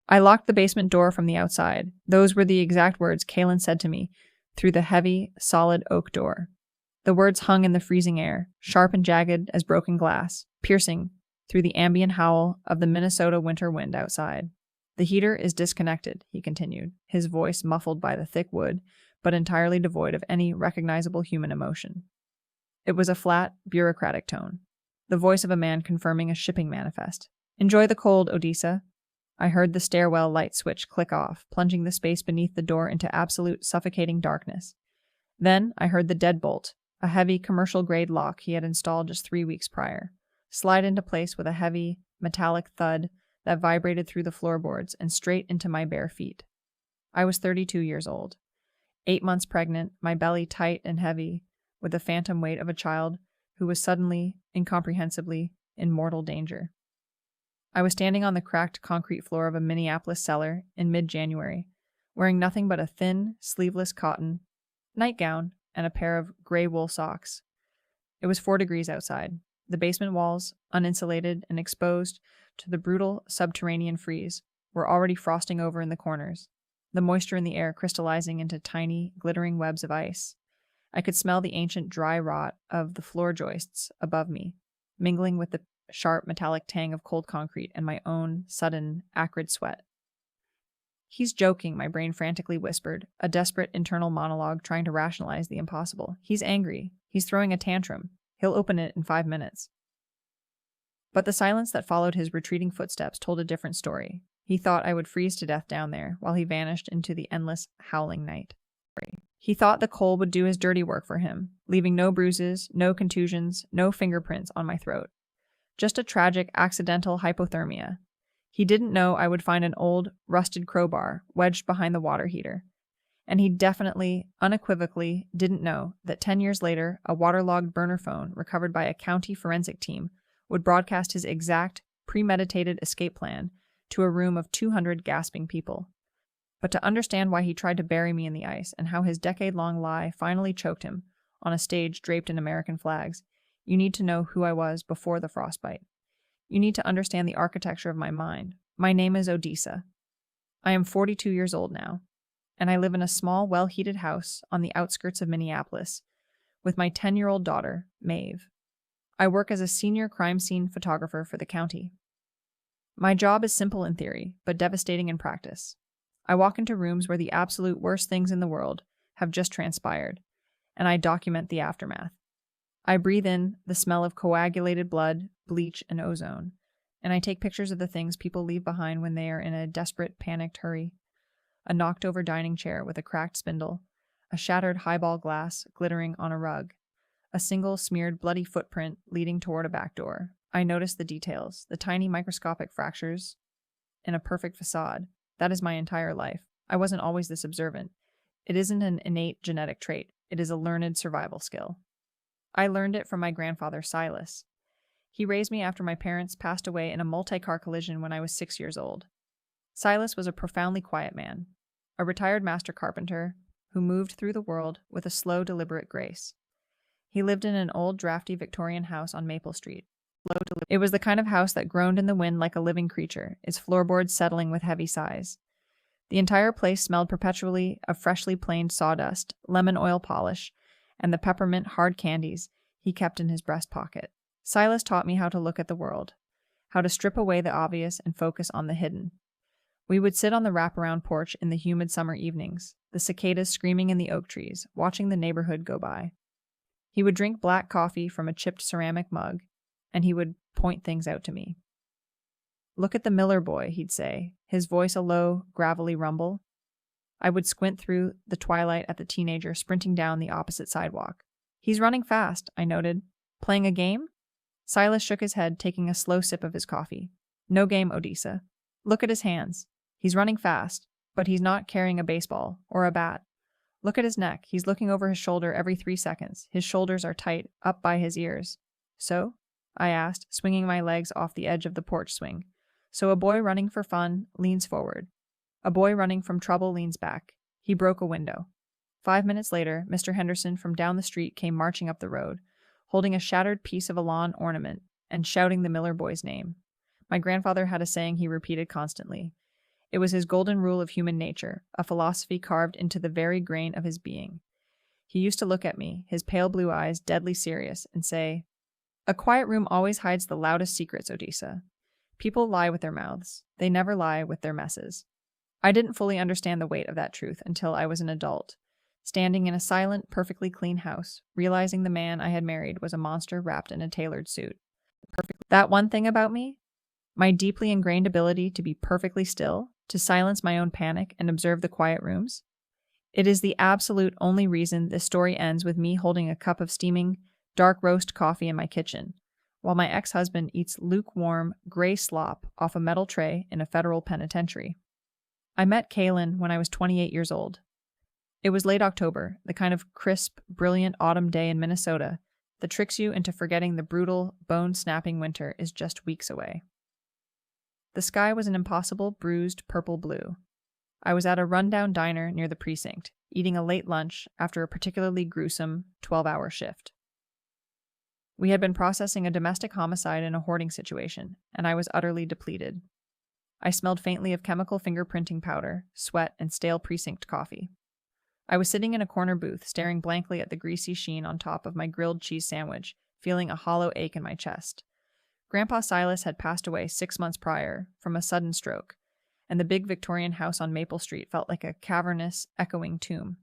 I locked the basement door from the outside. Those were the exact words Kaelen said to me through the heavy, solid oak door. The words hung in the freezing air, sharp and jagged as broken glass, piercing through the ambient howl of the Minnesota winter wind outside. The heater is disconnected, he continued, his voice muffled by the thick wood, but entirely devoid of any recognizable human emotion. It was a flat, bureaucratic tone, the voice of a man confirming a shipping manifest. Enjoy the cold, Odessa. I heard the stairwell light switch click off, plunging the space beneath the door into absolute suffocating darkness. Then I heard the deadbolt, a heavy commercial-grade lock he had installed just 3 weeks prior, slide into place with a heavy, metallic thud that vibrated through the floorboards and straight into my bare feet. I was 32 years old, 8 months pregnant, my belly tight and heavy, with the phantom weight of a child who was suddenly, incomprehensibly, in mortal danger. I was standing on the cracked concrete floor of a Minneapolis cellar in mid-January, wearing nothing but a thin, sleeveless cotton nightgown and a pair of gray wool socks. It was 4 degrees outside. The basement walls, uninsulated and exposed to the brutal subterranean freeze, were already frosting over in the corners, the moisture in the air crystallizing into tiny, glittering webs of ice. I could smell the ancient dry rot of the floor joists above me, mingling with the sharp metallic tang of cold concrete and my own sudden, acrid sweat. He's joking, my brain frantically whispered, a desperate internal monologue trying to rationalize the impossible. He's angry. He's throwing a tantrum. He'll open it in 5 minutes. But the silence that followed his retreating footsteps told a different story. He thought I would freeze to death down there, while he vanished into the endless, howling night. He thought the coal would do his dirty work for him, leaving no bruises, no contusions, no fingerprints on my throat. Just a tragic, accidental hypothermia. He didn't know I would find an old, rusted crowbar wedged behind the water heater. And he definitely, unequivocally, didn't know that 10 years later, a waterlogged burner phone recovered by a county forensic team would broadcast his exact, premeditated escape plan to a room of 200 gasping people. But to understand why he tried to bury me in the ice and how his decade-long lie finally choked him on a stage draped in American flags, you need to know who I was before the frostbite. You need to understand the architecture of my mind. My name is Odessa. I am 42 years old now, and I live in a small, well-heated house on the outskirts of Minneapolis with my 10-year-old daughter, Maeve. I work as a senior crime scene photographer for the county. My job is simple in theory, but devastating in practice. I walk into rooms where the absolute worst things in the world have just transpired, and I document the aftermath. I breathe in the smell of coagulated blood, bleach, and ozone, and I take pictures of the things people leave behind when they are in a desperate, panicked hurry. A knocked-over dining chair with a cracked spindle, a shattered highball glass glittering on a rug, a single smeared bloody footprint leading toward a back door. I notice the details, the tiny microscopic fractures in a perfect facade. That is my entire life. I wasn't always this observant. It isn't an innate genetic trait. It is a learned survival skill. I learned it from my grandfather, Silas. He raised me after my parents passed away in a multi-car collision when I was 6 years old. Silas was a profoundly quiet man, a retired master carpenter who moved through the world with a slow, deliberate grace. He lived in an old, drafty Victorian house on Maple Street. It was the kind of house that groaned in the wind like a living creature, its floorboards settling with heavy sighs. The entire place smelled perpetually of freshly planed sawdust, lemon oil polish, and the peppermint hard candies he kept in his breast pocket. Silas taught me how to look at the world, how to strip away the obvious and focus on the hidden. We would sit on the wraparound porch in the humid summer evenings, the cicadas screaming in the oak trees, watching the neighborhood go by. He would drink black coffee from a chipped ceramic mug, and he would point things out to me. "Look at the Miller boy," he'd say, his voice a low, gravelly rumble. I would squint through the twilight at the teenager sprinting down the opposite sidewalk. "He's running fast," I noted. "Playing a game?" Silas shook his head, taking a slow sip of his coffee. "No game, Odessa. Look at his hands. He's running fast, but he's not carrying a baseball or a bat. Look at his neck. He's looking over his shoulder every 3 seconds. His shoulders are tight, up by his ears." "So?" I asked, swinging my legs off the edge of the porch swing. "So a boy running for fun leans forward. A boy running from trouble leans back. He broke a window." 5 minutes later, Mr. Henderson from down the street came marching up the road, holding a shattered piece of a lawn ornament and shouting the Miller boy's name. My grandfather had a saying he repeated constantly. It was his golden rule of human nature, a philosophy carved into the very grain of his being. He used to look at me, his pale blue eyes deadly serious, and say, "A quiet room always hides the loudest secrets, Odessa. People lie with their mouths. They never lie with their messes." I didn't fully understand the weight of that truth until I was an adult, standing in a silent, perfectly clean house, realizing the man I had married was a monster wrapped in a tailored suit. That one thing about me? My deeply ingrained ability to be perfectly still, to silence my own panic and observe the quiet rooms? It is the absolute only reason this story ends with me holding a cup of steaming, dark roast coffee in my kitchen, while my ex-husband eats lukewarm, gray slop off a metal tray in a federal penitentiary. I met Kaelen when I was 28 years old. It was late October, the kind of crisp, brilliant autumn day in Minnesota that tricks you into forgetting the brutal, bone-snapping winter is just weeks away. The sky was an impossible, bruised purple blue. I was at a rundown diner near the precinct, eating a late lunch after a particularly gruesome 12-hour shift. We had been processing a domestic homicide in a hoarding situation, and I was utterly depleted. I smelled faintly of chemical fingerprinting powder, sweat, and stale precinct coffee. I was sitting in a corner booth, staring blankly at the greasy sheen on top of my grilled cheese sandwich, feeling a hollow ache in my chest. Grandpa Silas had passed away 6 months prior from a sudden stroke, and the big Victorian house on Maple Street felt like a cavernous, echoing tomb.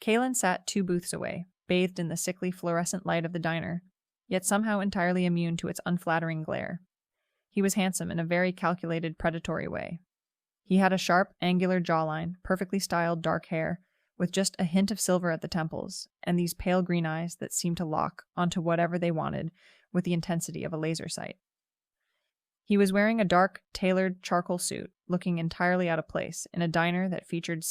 Kaelen sat 2 booths away, bathed in the sickly fluorescent light of the diner, yet somehow entirely immune to its unflattering glare. He was handsome in a very calculated, predatory way. He had a sharp, angular jawline, perfectly styled dark hair, with just a hint of silver at the temples, and these pale green eyes that seemed to lock onto whatever they wanted with the intensity of a laser sight. He was wearing a dark, tailored charcoal suit, looking entirely out of place in a diner that featured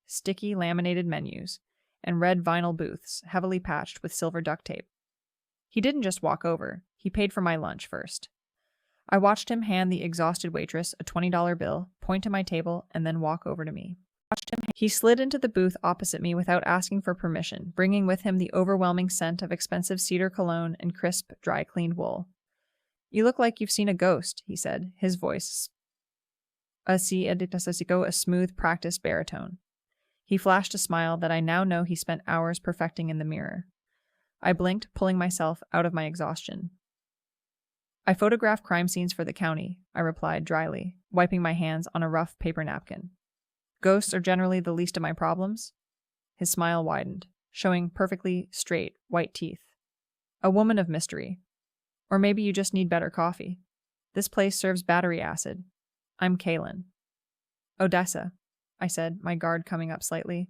sticky laminated menus and red vinyl booths heavily patched with silver duct tape. He didn't just walk over, he paid for my lunch first. I watched him hand the exhausted waitress a $20 bill, point to my table, and then walk over to me. He slid into the booth opposite me without asking for permission, bringing with him the overwhelming scent of expensive cedar cologne and crisp, dry-cleaned wool. "You look like you've seen a ghost," he said, his voice a smooth, practiced baritone. He flashed a smile that I now know he spent hours perfecting in the mirror. I blinked, pulling myself out of my exhaustion. "I photograph crime scenes for the county," I replied dryly, wiping my hands on a rough paper napkin. "Ghosts are generally the least of my problems." His smile widened, showing perfectly straight, white teeth. "A woman of mystery. Or maybe you just need better coffee. This place serves battery acid. I'm Kaelen." "Odessa," I said, my guard coming up slightly.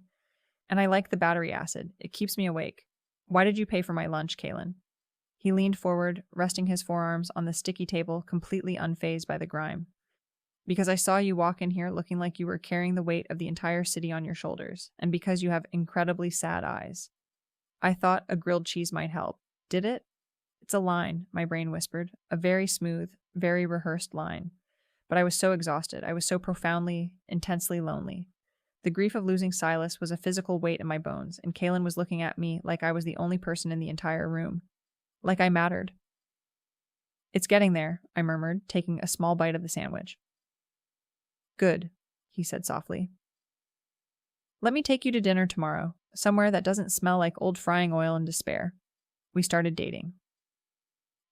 "And I like the battery acid. It keeps me awake. Why did you pay for my lunch, Kaelen?" He leaned forward, resting his forearms on the sticky table, completely unfazed by the grime. "Because I saw you walk in here looking like you were carrying the weight of the entire city on your shoulders, and because you have incredibly sad eyes. I thought a grilled cheese might help. Did it?" "It's a line," my brain whispered, a very smooth, very rehearsed line. But I was so exhausted, I was so profoundly, intensely lonely. The grief of losing Silas was a physical weight in my bones, and Kaelen was looking at me like I was the only person in the entire room. Like I mattered. "It's getting there," I murmured, taking a small bite of the sandwich. "Good," he said softly. "Let me take you to dinner tomorrow, somewhere that doesn't smell like old frying oil and despair." We started dating.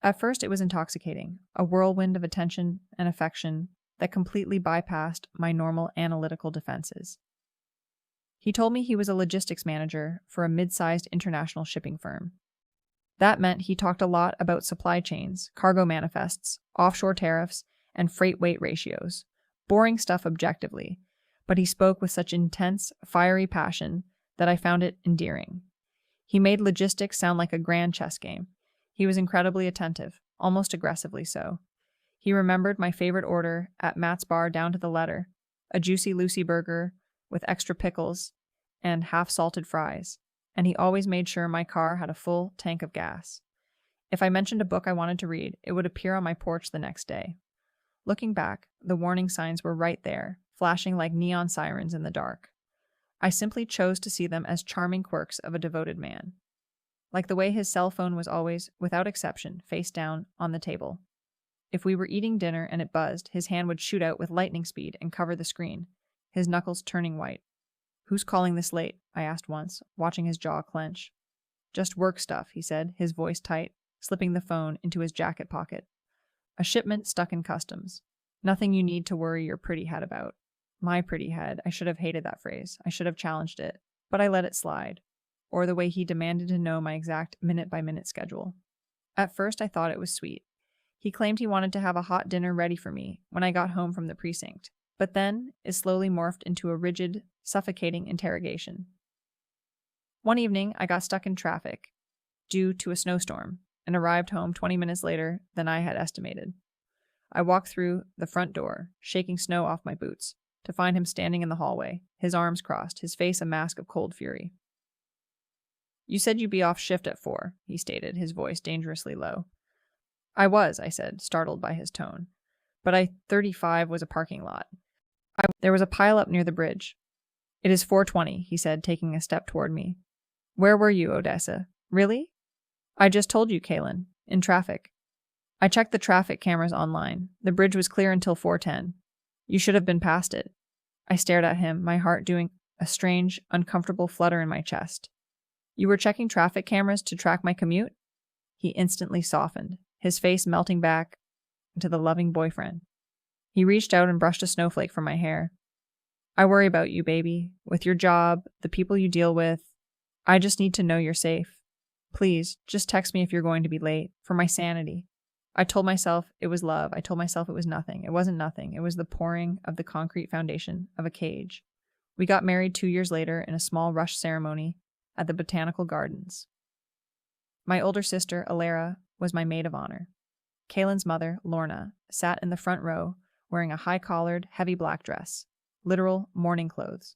At first it was intoxicating, a whirlwind of attention and affection that completely bypassed my normal analytical defenses. He told me he was a logistics manager for a mid-sized international shipping firm. That meant he talked a lot about supply chains, cargo manifests, offshore tariffs, and freight weight ratios. Boring stuff objectively, but he spoke with such intense, fiery passion that I found it endearing. He made logistics sound like a grand chess game. He was incredibly attentive, almost aggressively so. He remembered my favorite order at Matt's bar down to the letter, a juicy Lucy burger with extra pickles and half-salted fries, and he always made sure my car had a full tank of gas. If I mentioned a book I wanted to read, it would appear on my porch the next day. Looking back, the warning signs were right there, flashing like neon sirens in the dark. I simply chose to see them as charming quirks of a devoted man. Like the way his cell phone was always, without exception, face down on the table. If we were eating dinner and it buzzed, his hand would shoot out with lightning speed and cover the screen, his knuckles turning white. "Who's calling this late?" I asked once, watching his jaw clench. "Just work stuff," he said, his voice tight, slipping the phone into his jacket pocket. "A shipment stuck in customs. Nothing you need to worry your pretty head about." My pretty head. I should have hated that phrase. I should have challenged it. But I let it slide. Or the way he demanded to know my exact minute-by-minute schedule. At first, I thought it was sweet. He claimed he wanted to have a hot dinner ready for me when I got home from the precinct. But then, it slowly morphed into a rigid, suffocating interrogation. One evening, I got stuck in traffic due to a snowstorm and arrived home 20 minutes later than I had estimated. I walked through the front door, shaking snow off my boots, to find him standing in the hallway, his arms crossed, his face a mask of cold fury. "You said you'd be off shift at 4, he stated, his voice dangerously low. "I was," I said, startled by his tone. "But I-35 was a parking lot. There was a pile-up near the bridge." "It is 4:20, he said, taking a step toward me. "Where were you, Odessa?" "Really?" "I just told you, Kaelen. In traffic." "I checked the traffic cameras online. The bridge was clear until 4:10. You should have been past it." I stared at him, my heart doing a strange, uncomfortable flutter in my chest. "You were checking traffic cameras to track my commute?" He instantly softened, his face melting back into the loving boyfriend. He reached out and brushed a snowflake from my hair. "I worry about you, baby. With your job, the people you deal with. I just need to know you're safe. Please, just text me if you're going to be late, for my sanity." I told myself it was love. I told myself it was nothing. It wasn't nothing. It was the pouring of the concrete foundation of a cage. We got married 2 years later in a small rush ceremony at the Botanical Gardens. My older sister, Alara, was my maid of honor. Kaelen's mother, Lorna, sat in the front row wearing a high-collared, heavy black dress, literal mourning clothes.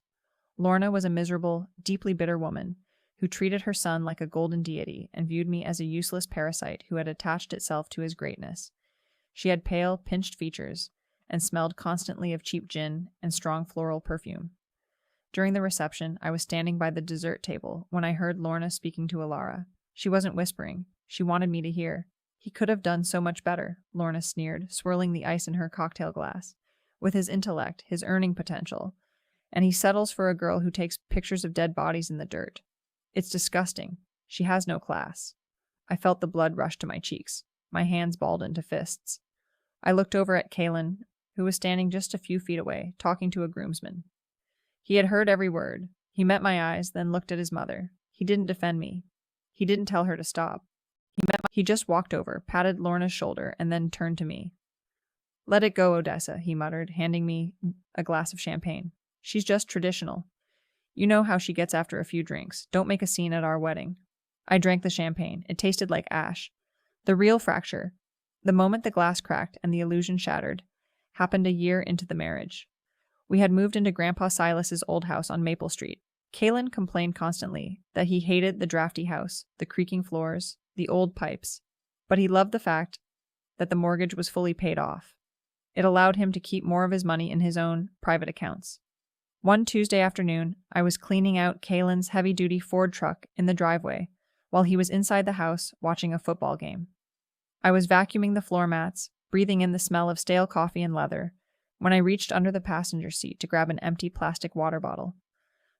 Lorna was a miserable, deeply bitter woman who treated her son like a golden deity and viewed me as a useless parasite who had attached itself to his greatness. She had pale, pinched features and smelled constantly of cheap gin and strong floral perfume. During the reception, I was standing by the dessert table when I heard Lorna speaking to Alara. She wasn't whispering. She wanted me to hear. "He could have done so much better," Lorna sneered, swirling the ice in her cocktail glass. "With his intellect, his earning potential. And he settles for a girl who takes pictures of dead bodies in the dirt. It's disgusting. She has no class." I felt the blood rush to my cheeks. My hands balled into fists. I looked over at Kaelen, who was standing just a few feet away, talking to a groomsman. He had heard every word. He met my eyes, then looked at his mother. He didn't defend me. He didn't tell her to stop. He just walked over, patted Lorna's shoulder, and then turned to me. "Let it go, Odessa," he muttered, handing me a glass of champagne. "She's just traditional. You know how she gets after a few drinks. Don't make a scene at our wedding." I drank the champagne. It tasted like ash. The real fracture, the moment the glass cracked and the illusion shattered, happened a year into the marriage. We had moved into Grandpa Silas's old house on Maple Street. Kaelen complained constantly that he hated the drafty house, the creaking floors, the old pipes, but he loved the fact that the mortgage was fully paid off. It allowed him to keep more of his money in his own private accounts. One Tuesday afternoon, I was cleaning out Kaelen's heavy-duty Ford truck in the driveway while he was inside the house watching a football game. I was vacuuming the floor mats, breathing in the smell of stale coffee and leather, when I reached under the passenger seat to grab an empty plastic water bottle.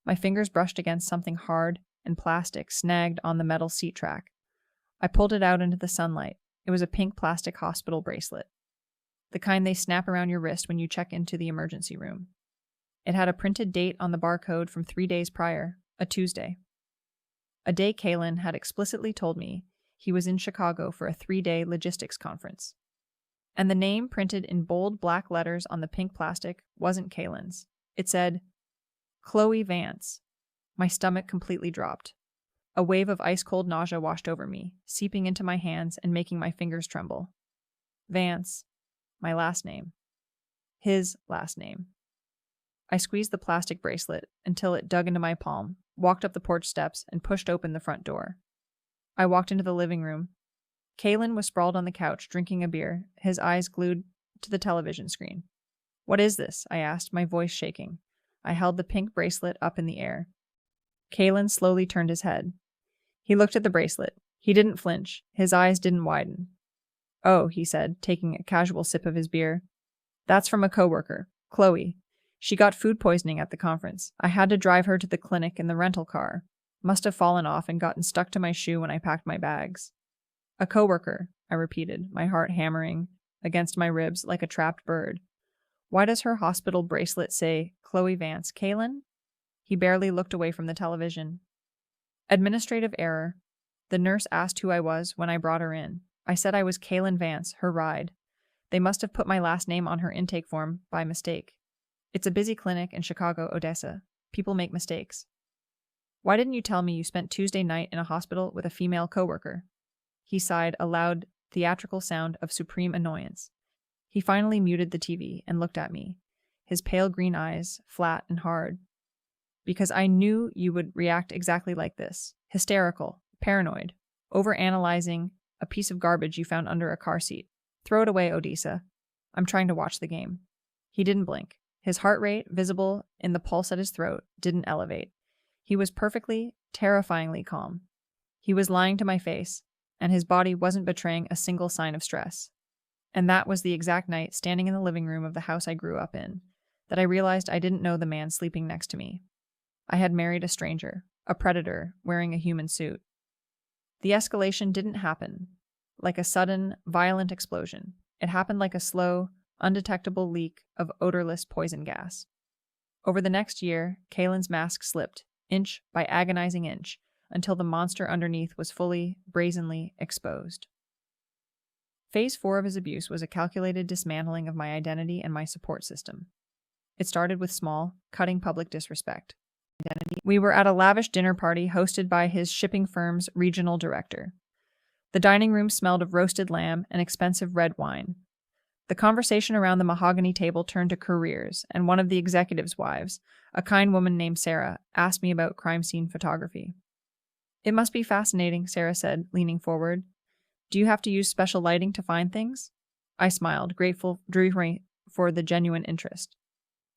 My fingers brushed against something hard and plastic snagged on the metal seat track. I pulled it out into the sunlight. It was a pink plastic hospital bracelet, the kind they snap around your wrist when you check into the emergency room. It had a printed date on the barcode from 3 days prior, a Tuesday. A day Kaelen had explicitly told me he was in Chicago for a 3-day logistics conference. And the name printed in bold black letters on the pink plastic wasn't Kaelen's. It said, Chloe Vance. My stomach completely dropped. A wave of ice-cold nausea washed over me, seeping into my hands and making my fingers tremble. Vance. My last name. His last name. I squeezed the plastic bracelet until it dug into my palm, walked up the porch steps, and pushed open the front door. I walked into the living room. Kaelen was sprawled on the couch, drinking a beer, his eyes glued to the television screen. "What is this?" I asked, my voice shaking. I held the pink bracelet up in the air. Kaelen slowly turned his head. He looked at the bracelet. He didn't flinch. His eyes didn't widen. Oh, he said, taking a casual sip of his beer. That's from a coworker, Chloe. She got food poisoning at the conference. I had to drive her to the clinic in the rental car. Must have fallen off and gotten stuck to my shoe when I packed my bags. A coworker, I repeated, my heart hammering against my ribs like a trapped bird. Why does her hospital bracelet say Chloe Vance Kaelen? He barely looked away from the television. Administrative error. The nurse asked who I was when I brought her in. I said I was Kaelen Vance, her ride. They must have put my last name on her intake form by mistake. It's a busy clinic in Chicago, Odessa. People make mistakes. Why didn't you tell me you spent Tuesday night in a hospital with a female coworker? He sighed, a loud, theatrical sound of supreme annoyance. He finally muted the TV and looked at me, his pale green eyes flat and hard. Because I knew you would react exactly like this. Hysterical, paranoid, overanalyzing a piece of garbage you found under a car seat. Throw it away, Odessa. I'm trying to watch the game. He didn't blink. His heart rate, visible in the pulse at his throat, didn't elevate. He was perfectly, terrifyingly calm. He was lying to my face, and his body wasn't betraying a single sign of stress. And that was the exact night, standing in the living room of the house I grew up in, that I realized I didn't know the man sleeping next to me. I had married a stranger, a predator, wearing a human suit. The escalation didn't happen like a sudden, violent explosion. It happened like a slow, undetectable leak of odorless poison gas. Over the next year, Kaelen's mask slipped, inch by agonizing inch, until the monster underneath was fully, brazenly exposed. Phase 4 of his abuse was a calculated dismantling of my identity and my support system. It started with small, cutting public disrespect. We were at a lavish dinner party hosted by his shipping firm's regional director. The dining room smelled of roasted lamb and expensive red wine. The conversation around the mahogany table turned to careers, and one of the executive's wives, a kind woman named Sarah, asked me about crime scene photography. It must be fascinating, Sarah said, leaning forward. Do you have to use special lighting to find things? I smiled, grateful for the genuine interest.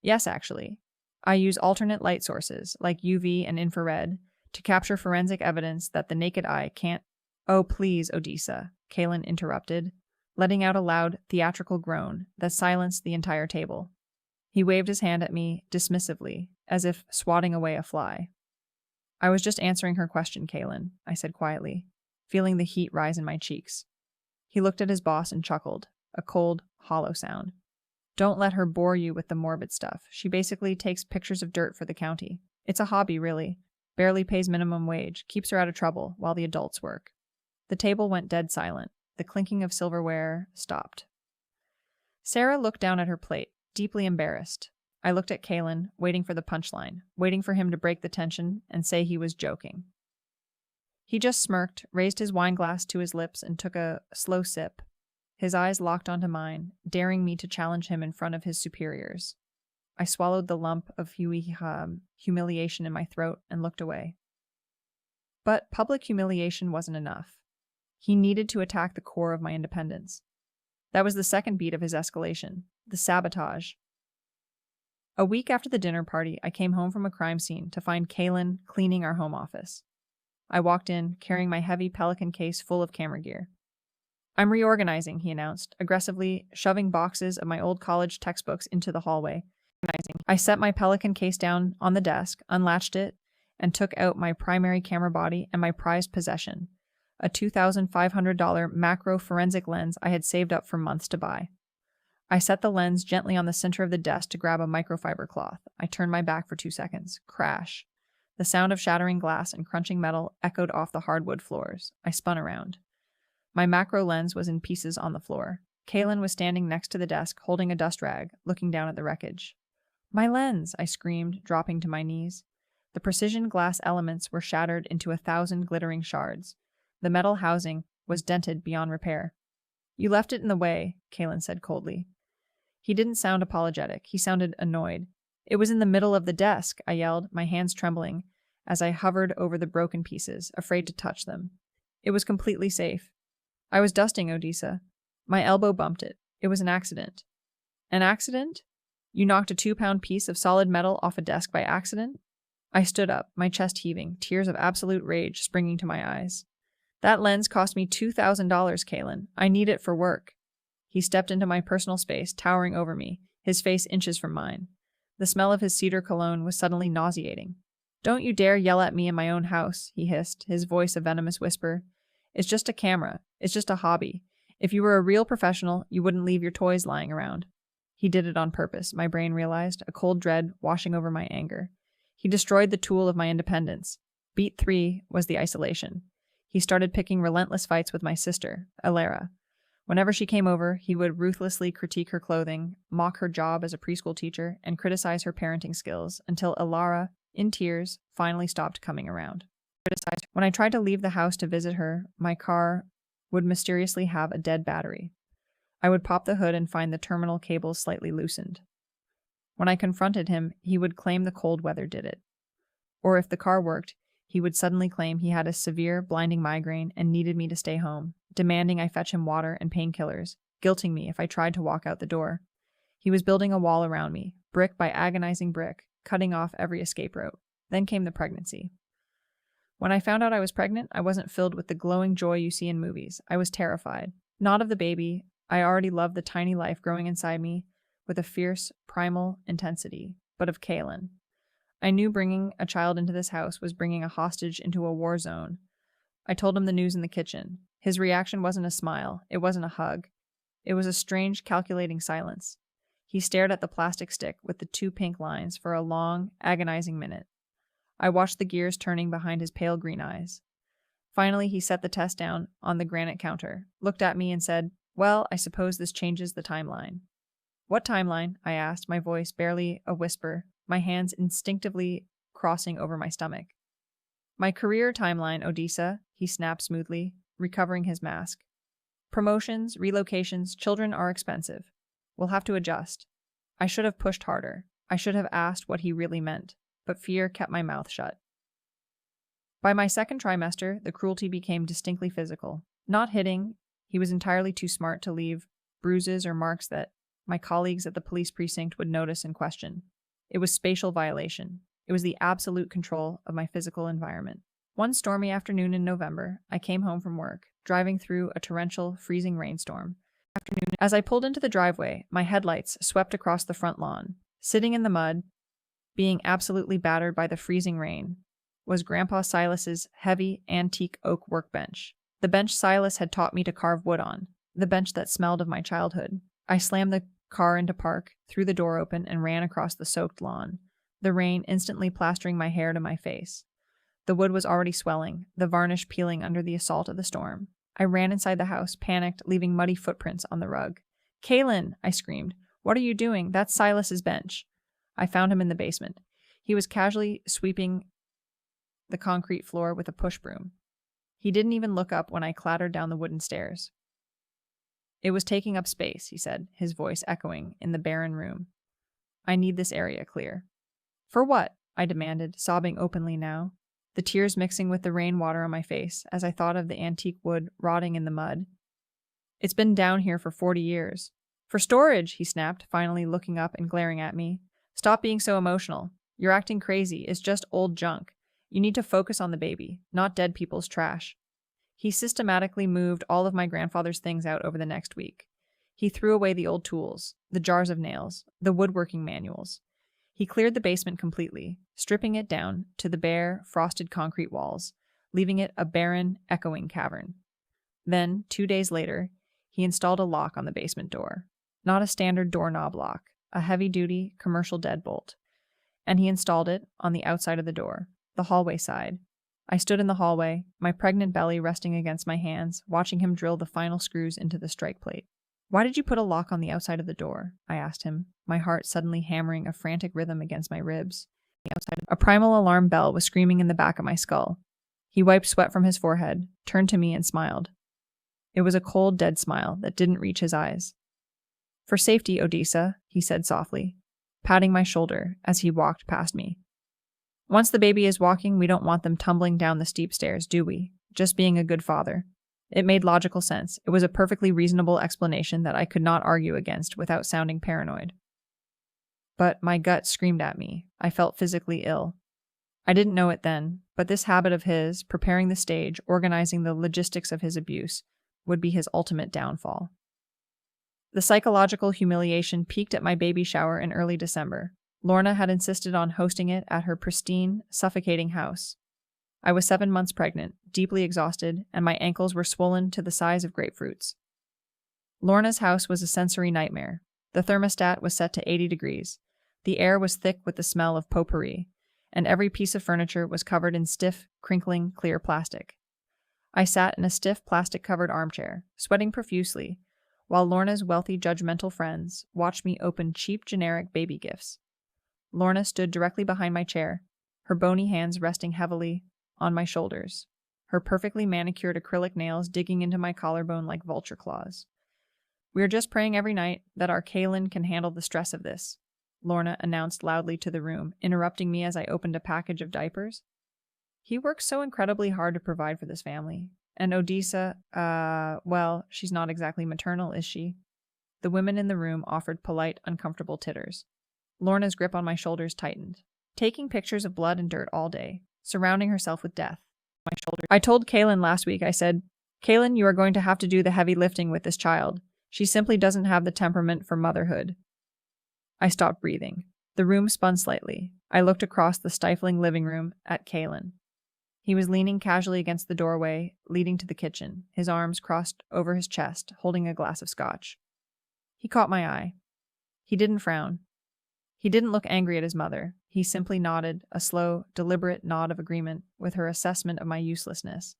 Yes, actually. I use alternate light sources, like UV and infrared, to capture forensic evidence that the naked eye can't. Oh, please, Odessa, Kaelen interrupted, letting out a loud, theatrical groan that silenced the entire table. He waved his hand at me dismissively, as if swatting away a fly. I was just answering her question, Kaelen, I said quietly, feeling the heat rise in my cheeks. He looked at his boss and chuckled, a cold, hollow sound. Don't let her bore you with the morbid stuff. She basically takes pictures of dirt for the county. It's a hobby, really. Barely pays minimum wage, keeps her out of trouble while the adults work. The table went dead silent. The clinking of silverware stopped. Sarah looked down at her plate, deeply embarrassed. I looked at Kaelen, waiting for the punchline, waiting for him to break the tension and say he was joking. He just smirked, raised his wine glass to his lips, and took a slow sip. His eyes locked onto mine, daring me to challenge him in front of his superiors. I swallowed the lump of humiliation in my throat and looked away. But public humiliation wasn't enough. He needed to attack the core of my independence. That was the second beat of his escalation, the sabotage. A week after the dinner party, I came home from a crime scene to find Kaelen cleaning our home office. I walked in, carrying my heavy Pelican case full of camera gear. I'm reorganizing, he announced, aggressively shoving boxes of my old college textbooks into the hallway. I set my Pelican case down on the desk, unlatched it, and took out my primary camera body and my prized possession, a $2,500 macro forensic lens I had saved up for months to buy. I set the lens gently on the center of the desk to grab a microfiber cloth. I turned my back for 2 seconds. Crash. The sound of shattering glass and crunching metal echoed off the hardwood floors. I spun around. My macro lens was in pieces on the floor. Kaelen was standing next to the desk, holding a dust rag, looking down at the wreckage. My lens, I screamed, dropping to my knees. The precision glass elements were shattered into 1,000 glittering shards. The metal housing was dented beyond repair. You left it in the way, Kaelen said coldly. He didn't sound apologetic. He sounded annoyed. It was in the middle of the desk, I yelled, my hands trembling, as I hovered over the broken pieces, afraid to touch them. It was completely safe. I was dusting Odessa. My elbow bumped it. It was an accident. An accident? You knocked a 2-pound piece of solid metal off a desk by accident? I stood up, my chest heaving, tears of absolute rage springing to my eyes. That lens cost me $2,000, Kaelen. I need it for work. He stepped into my personal space, towering over me, his face inches from mine. The smell of his cedar cologne was suddenly nauseating. Don't you dare yell at me in my own house, he hissed, his voice a venomous whisper. It's just a camera. It's just a hobby. If you were a real professional, you wouldn't leave your toys lying around. He did it on purpose, my brain realized, a cold dread washing over my anger. He destroyed the tool of my independence. Beat 3 was the isolation. He started picking relentless fights with my sister, Alara. Whenever she came over, he would ruthlessly critique her clothing, mock her job as a preschool teacher, and criticize her parenting skills until Alara, in tears, finally stopped coming around. When I tried to leave the house to visit her, my car would mysteriously have a dead battery. I would pop the hood and find the terminal cables slightly loosened. When I confronted him, he would claim the cold weather did it. Or if the car worked, he would suddenly claim he had a severe, blinding migraine and needed me to stay home, demanding I fetch him water and painkillers, guilting me if I tried to walk out the door. He was building a wall around me, brick by agonizing brick, cutting off every escape route. Then came the pregnancy. When I found out I was pregnant, I wasn't filled with the glowing joy you see in movies. I was terrified. Not of the baby. I already loved the tiny life growing inside me with a fierce, primal intensity, but of Kaelen. I knew bringing a child into this house was bringing a hostage into a war zone. I told him the news in the kitchen. His reaction wasn't a smile. It wasn't a hug. It was a strange, calculating silence. He stared at the plastic stick with the 2 pink lines for a long, agonizing minute. I watched the gears turning behind his pale green eyes. Finally, he set the test down on the granite counter, looked at me and said, "Well, I suppose this changes the timeline." "What timeline?" I asked, my voice barely a whisper, my hands instinctively crossing over my stomach. "My career timeline, Odessa," he snapped smoothly, recovering his mask. "Promotions, relocations, children are expensive. We'll have to adjust." I should have pushed harder. I should have asked what he really meant, but fear kept my mouth shut. By my second trimester, the cruelty became distinctly physical. Not hitting, he was entirely too smart to leave bruises or marks that my colleagues at the police precinct would notice and question. It was spatial violation. It was the absolute control of my physical environment. One stormy afternoon in November, I came home from work, driving through a torrential, freezing rainstorm. As I pulled into the driveway, my headlights swept across the front lawn. Sitting in the mud, being absolutely battered by the freezing rain, was Grandpa Silas's heavy, antique oak workbench. The bench Silas had taught me to carve wood on, the bench that smelled of my childhood. I slammed the car into park, threw the door open, and ran across the soaked lawn, the rain instantly plastering my hair to my face. The wood was already swelling, the varnish peeling under the assault of the storm. I ran inside the house, panicked, leaving muddy footprints on the rug. "Kaelen!" I screamed. "What are you doing? That's Silas's bench." I found him in the basement. He was casually sweeping the concrete floor with a push broom. He didn't even look up when I clattered down the wooden stairs. "It was taking up space," he said, his voice echoing in the barren room. "I need this area clear." "For what?" I demanded, sobbing openly now, the tears mixing with the rainwater on my face as I thought of the antique wood rotting in the mud. "It's been down here for 40 years. "For storage," he snapped, finally looking up and glaring at me. "Stop being so emotional. You're acting crazy. It's just old junk. You need to focus on the baby, not dead people's trash." He systematically moved all of my grandfather's things out over the next week. He threw away the old tools, the jars of nails, the woodworking manuals. He cleared the basement completely, stripping it down to the bare, frosted concrete walls, leaving it a barren, echoing cavern. Then, 2 days later, he installed a lock on the basement door. Not a standard doorknob lock, a heavy-duty commercial deadbolt. And he installed it on the outside of the door, the hallway side. I stood in the hallway, my pregnant belly resting against my hands, watching him drill the final screws into the strike plate. "Why did you put a lock on the outside of the door?" I asked him, my heart suddenly hammering a frantic rhythm against my ribs. A primal alarm bell was screaming in the back of my skull. He wiped sweat from his forehead, turned to me and smiled. It was a cold, dead smile that didn't reach his eyes. "For safety, Odessa," he said softly, patting my shoulder as he walked past me. "Once the baby is walking, we don't want them tumbling down the steep stairs, do we? Just being a good father." It made logical sense. It was a perfectly reasonable explanation that I could not argue against without sounding paranoid. But my gut screamed at me. I felt physically ill. I didn't know it then, but this habit of his, preparing the stage, organizing the logistics of his abuse, would be his ultimate downfall. The psychological humiliation peaked at my baby shower in early December. Lorna had insisted on hosting it at her pristine, suffocating house. I was 7 months pregnant, deeply exhausted, and my ankles were swollen to the size of grapefruits. Lorna's house was a sensory nightmare. The thermostat was set to 80 degrees. The air was thick with the smell of potpourri, and every piece of furniture was covered in stiff, crinkling, clear plastic. I sat in a stiff, plastic-covered armchair, sweating profusely, while Lorna's wealthy, judgmental friends watched me open cheap, generic baby gifts. Lorna stood directly behind my chair, her bony hands resting heavily on my shoulders, her perfectly manicured acrylic nails digging into my collarbone like vulture claws. "We are just praying every night that our Kaelen can handle the stress of this," Lorna announced loudly to the room, interrupting me as I opened a package of diapers. "He works so incredibly hard to provide for this family. And Odessa, well, she's not exactly maternal, is she?" The women in the room offered polite, uncomfortable titters. Lorna's grip on my shoulders tightened. Taking pictures of blood and dirt all day, surrounding herself with death. My shoulders. "I told Kaelen last week," I said, "Kaelen, you are going to have to do the heavy lifting with this child. She simply doesn't have the temperament for motherhood." I stopped breathing. The room spun slightly. I looked across the stifling living room at Kaelen. He was leaning casually against the doorway leading to the kitchen, his arms crossed over his chest, holding a glass of scotch. He caught my eye. He didn't frown. He didn't look angry at his mother. He simply nodded, a slow, deliberate nod of agreement with her assessment of my uselessness.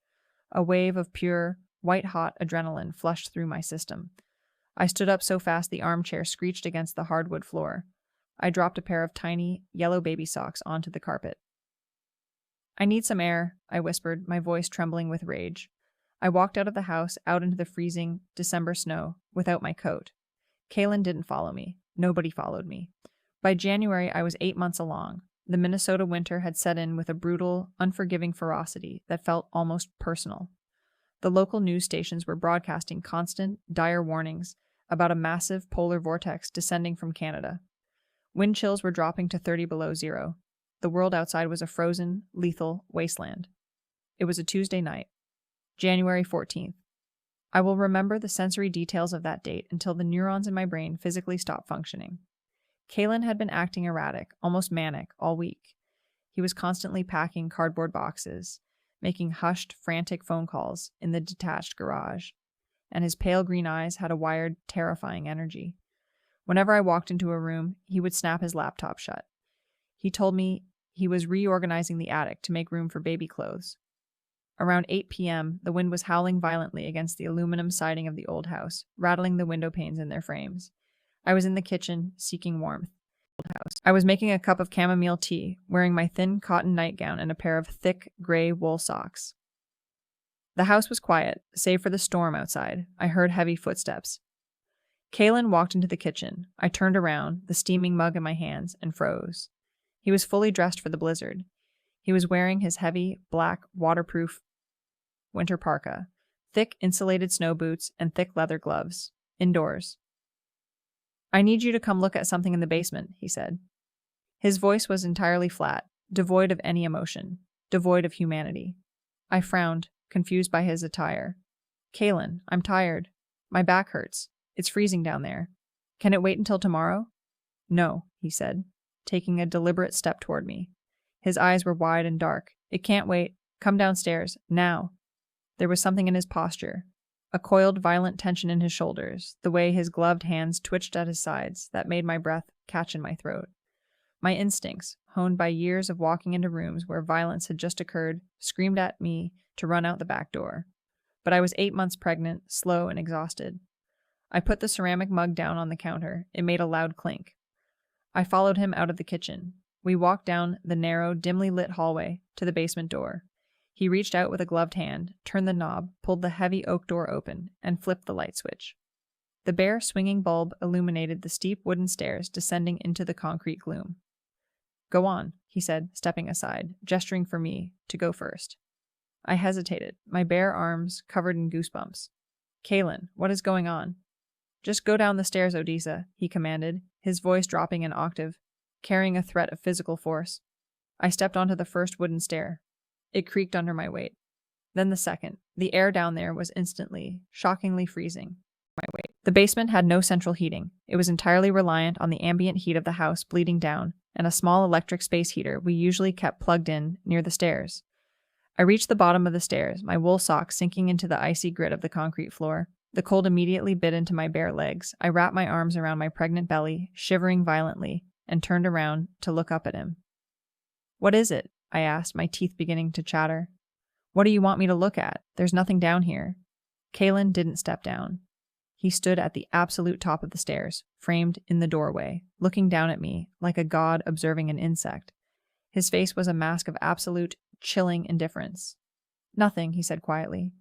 A wave of pure, white-hot adrenaline flushed through my system. I stood up so fast the armchair screeched against the hardwood floor. I dropped a pair of tiny, yellow baby socks onto the carpet. "I need some air," I whispered, my voice trembling with rage. I walked out of the house, out into the freezing December snow, without my coat. Kaelen didn't follow me. Nobody followed me. By January, I was 8 months along. The Minnesota winter had set in with a brutal, unforgiving ferocity that felt almost personal. The local news stations were broadcasting constant, dire warnings about a massive polar vortex descending from Canada. Wind chills were dropping to 30 below zero. The world outside was a frozen, lethal wasteland. It was a Tuesday night, January 14th. I will remember the sensory details of that date until the neurons in my brain physically stopped functioning. Kaelen had been acting erratic, almost manic, all week. He was constantly packing cardboard boxes, making hushed, frantic phone calls in the detached garage, and his pale green eyes had a wired, terrifying energy. Whenever I walked into a room, he would snap his laptop shut. He told me he was reorganizing the attic to make room for baby clothes. Around 8 p.m., the wind was howling violently against the aluminum siding of the old house, rattling the window panes in their frames. I was in the kitchen, seeking warmth. I was making a cup of chamomile tea, wearing my thin cotton nightgown and a pair of thick, gray wool socks. The house was quiet, save for the storm outside. I heard heavy footsteps. Kaelen walked into the kitchen. I turned around, the steaming mug in my hands, and froze. He was fully dressed for the blizzard. He was wearing his heavy, black, waterproof winter parka, thick insulated snow boots, and thick leather gloves. Indoors. "I need you to come look at something in the basement," he said. His voice was entirely flat, devoid of any emotion, devoid of humanity. I frowned, confused by his attire. "Kaelen, I'm tired. My back hurts. It's freezing down there. Can it wait until tomorrow?" "No," he said, taking a deliberate step toward me. His eyes were wide and dark. "It can't wait. Come downstairs. Now." There was something in his posture, a coiled, violent tension in his shoulders, the way his gloved hands twitched at his sides, that made my breath catch in my throat. My instincts, honed by years of walking into rooms where violence had just occurred, screamed at me to run out the back door. But I was 8 months pregnant, slow and exhausted. I put the ceramic mug down on the counter. It made a loud clink. I followed him out of the kitchen. We walked down the narrow, dimly lit hallway to the basement door. He reached out with a gloved hand, turned the knob, pulled the heavy oak door open, and flipped the light switch. The bare, swinging bulb illuminated the steep wooden stairs descending into the concrete gloom. "Go on," he said, stepping aside, gesturing for me to go first. I hesitated, my bare arms covered in goosebumps. "Kaelen, what is going on?" "Just go down the stairs, Odessa," he commanded, his voice dropping an octave, carrying a threat of physical force. I stepped onto the first wooden stair. It creaked under my weight. Then the second. The air down there was instantly, shockingly freezing. The basement had no central heating. It was entirely reliant on the ambient heat of the house bleeding down and a small electric space heater we usually kept plugged in near the stairs. I reached the bottom of the stairs, my wool socks sinking into the icy grit of the concrete floor. The cold immediately bit into my bare legs. I wrapped my arms around my pregnant belly, shivering violently, and turned around to look up at him. "What is it?" I asked, my teeth beginning to chatter. "What do you want me to look at? There's nothing down here." Kaelen didn't step down. He stood at the absolute top of the stairs, framed in the doorway, looking down at me like a god observing an insect. His face was a mask of absolute, chilling indifference. "Nothing," he said quietly.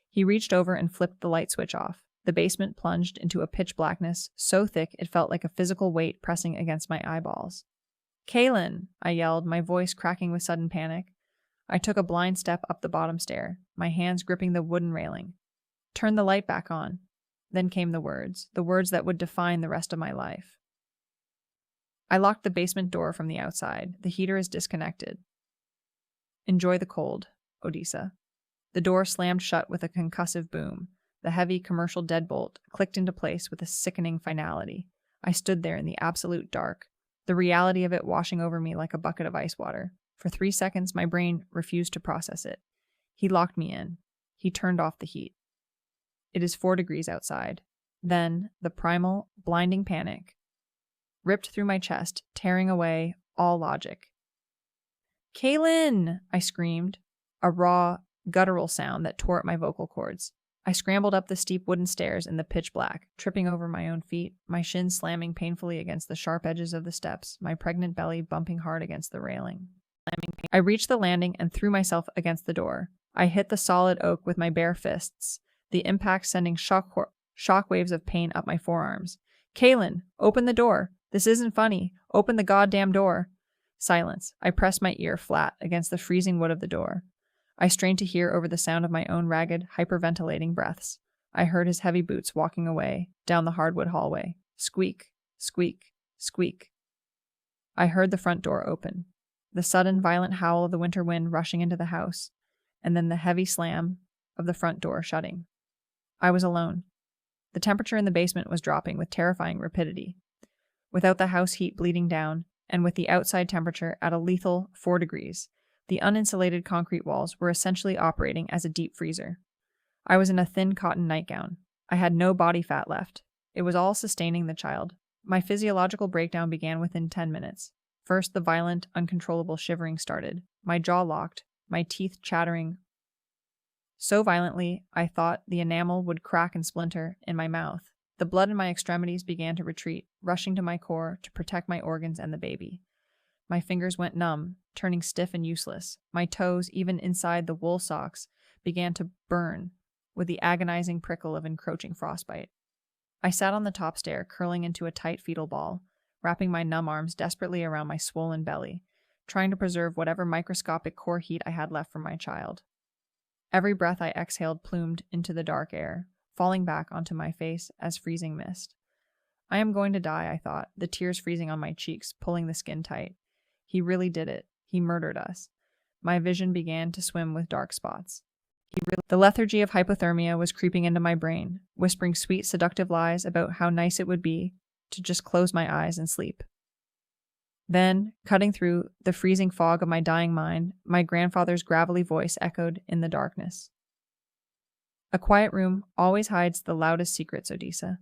He reached over and flipped the light switch off. The basement plunged into a pitch blackness so thick it felt like a physical weight pressing against my eyeballs. "Kaelen!" I yelled, my voice cracking with sudden panic. I took a blind step up the bottom stair, my hands gripping the wooden railing. "Turn the light back on." Then came the words that would define the rest of my life. "I locked the basement door from the outside. The heater is disconnected. Enjoy the cold, Odessa." The door slammed shut with a concussive boom. The heavy commercial deadbolt clicked into place with a sickening finality. I stood there in the absolute dark, the reality of it washing over me like a bucket of ice water. For 3 seconds, my brain refused to process it. He locked me in. He turned off the heat. It is 4 degrees outside. Then, the primal, blinding panic ripped through my chest, tearing away all logic. "Kaelen!" I screamed, a raw, guttural sound that tore at my vocal cords. I scrambled up the steep wooden stairs in the pitch black, tripping over my own feet, my shins slamming painfully against the sharp edges of the steps, my pregnant belly bumping hard against the railing. I reached the landing and threw myself against the door. I hit the solid oak with my bare fists, the impact sending shock waves of pain up my forearms. "Kaelen, open the door. This isn't funny. Open the goddamn door." Silence. I pressed my ear flat against the freezing wood of the door. I strained to hear over the sound of my own ragged, hyperventilating breaths. I heard his heavy boots walking away, down the hardwood hallway. Squeak, squeak, squeak. I heard the front door open, the sudden, violent howl of the winter wind rushing into the house, and then the heavy slam of the front door shutting. I was alone. The temperature in the basement was dropping with terrifying rapidity. Without the house heat bleeding down, and with the outside temperature at a lethal 4 degrees, the uninsulated concrete walls were essentially operating as a deep freezer. I was in a thin cotton nightgown. I had no body fat left. It was all sustaining the child. My physiological breakdown began within 10 minutes. First, the violent, uncontrollable shivering started, my jaw locked, my teeth chattering so violently I thought the enamel would crack and splinter in my mouth. The blood in my extremities began to retreat, rushing to my core to protect my organs and the baby. My fingers went numb, turning stiff and useless. My toes, even inside the wool socks, began to burn with the agonizing prickle of encroaching frostbite. I sat on the top stair, curling into a tight fetal ball, wrapping my numb arms desperately around my swollen belly, trying to preserve whatever microscopic core heat I had left from my child. Every breath I exhaled plumed into the dark air, falling back onto my face as freezing mist. I am going to die, I thought, the tears freezing on my cheeks, pulling the skin tight. He really did it. He murdered us. My vision began to swim with dark spots. The lethargy of hypothermia was creeping into my brain, whispering sweet, seductive lies about how nice it would be to just close my eyes and sleep. Then, cutting through the freezing fog of my dying mind, my grandfather's gravelly voice echoed in the darkness. "A quiet room always hides the loudest secrets, Odessa.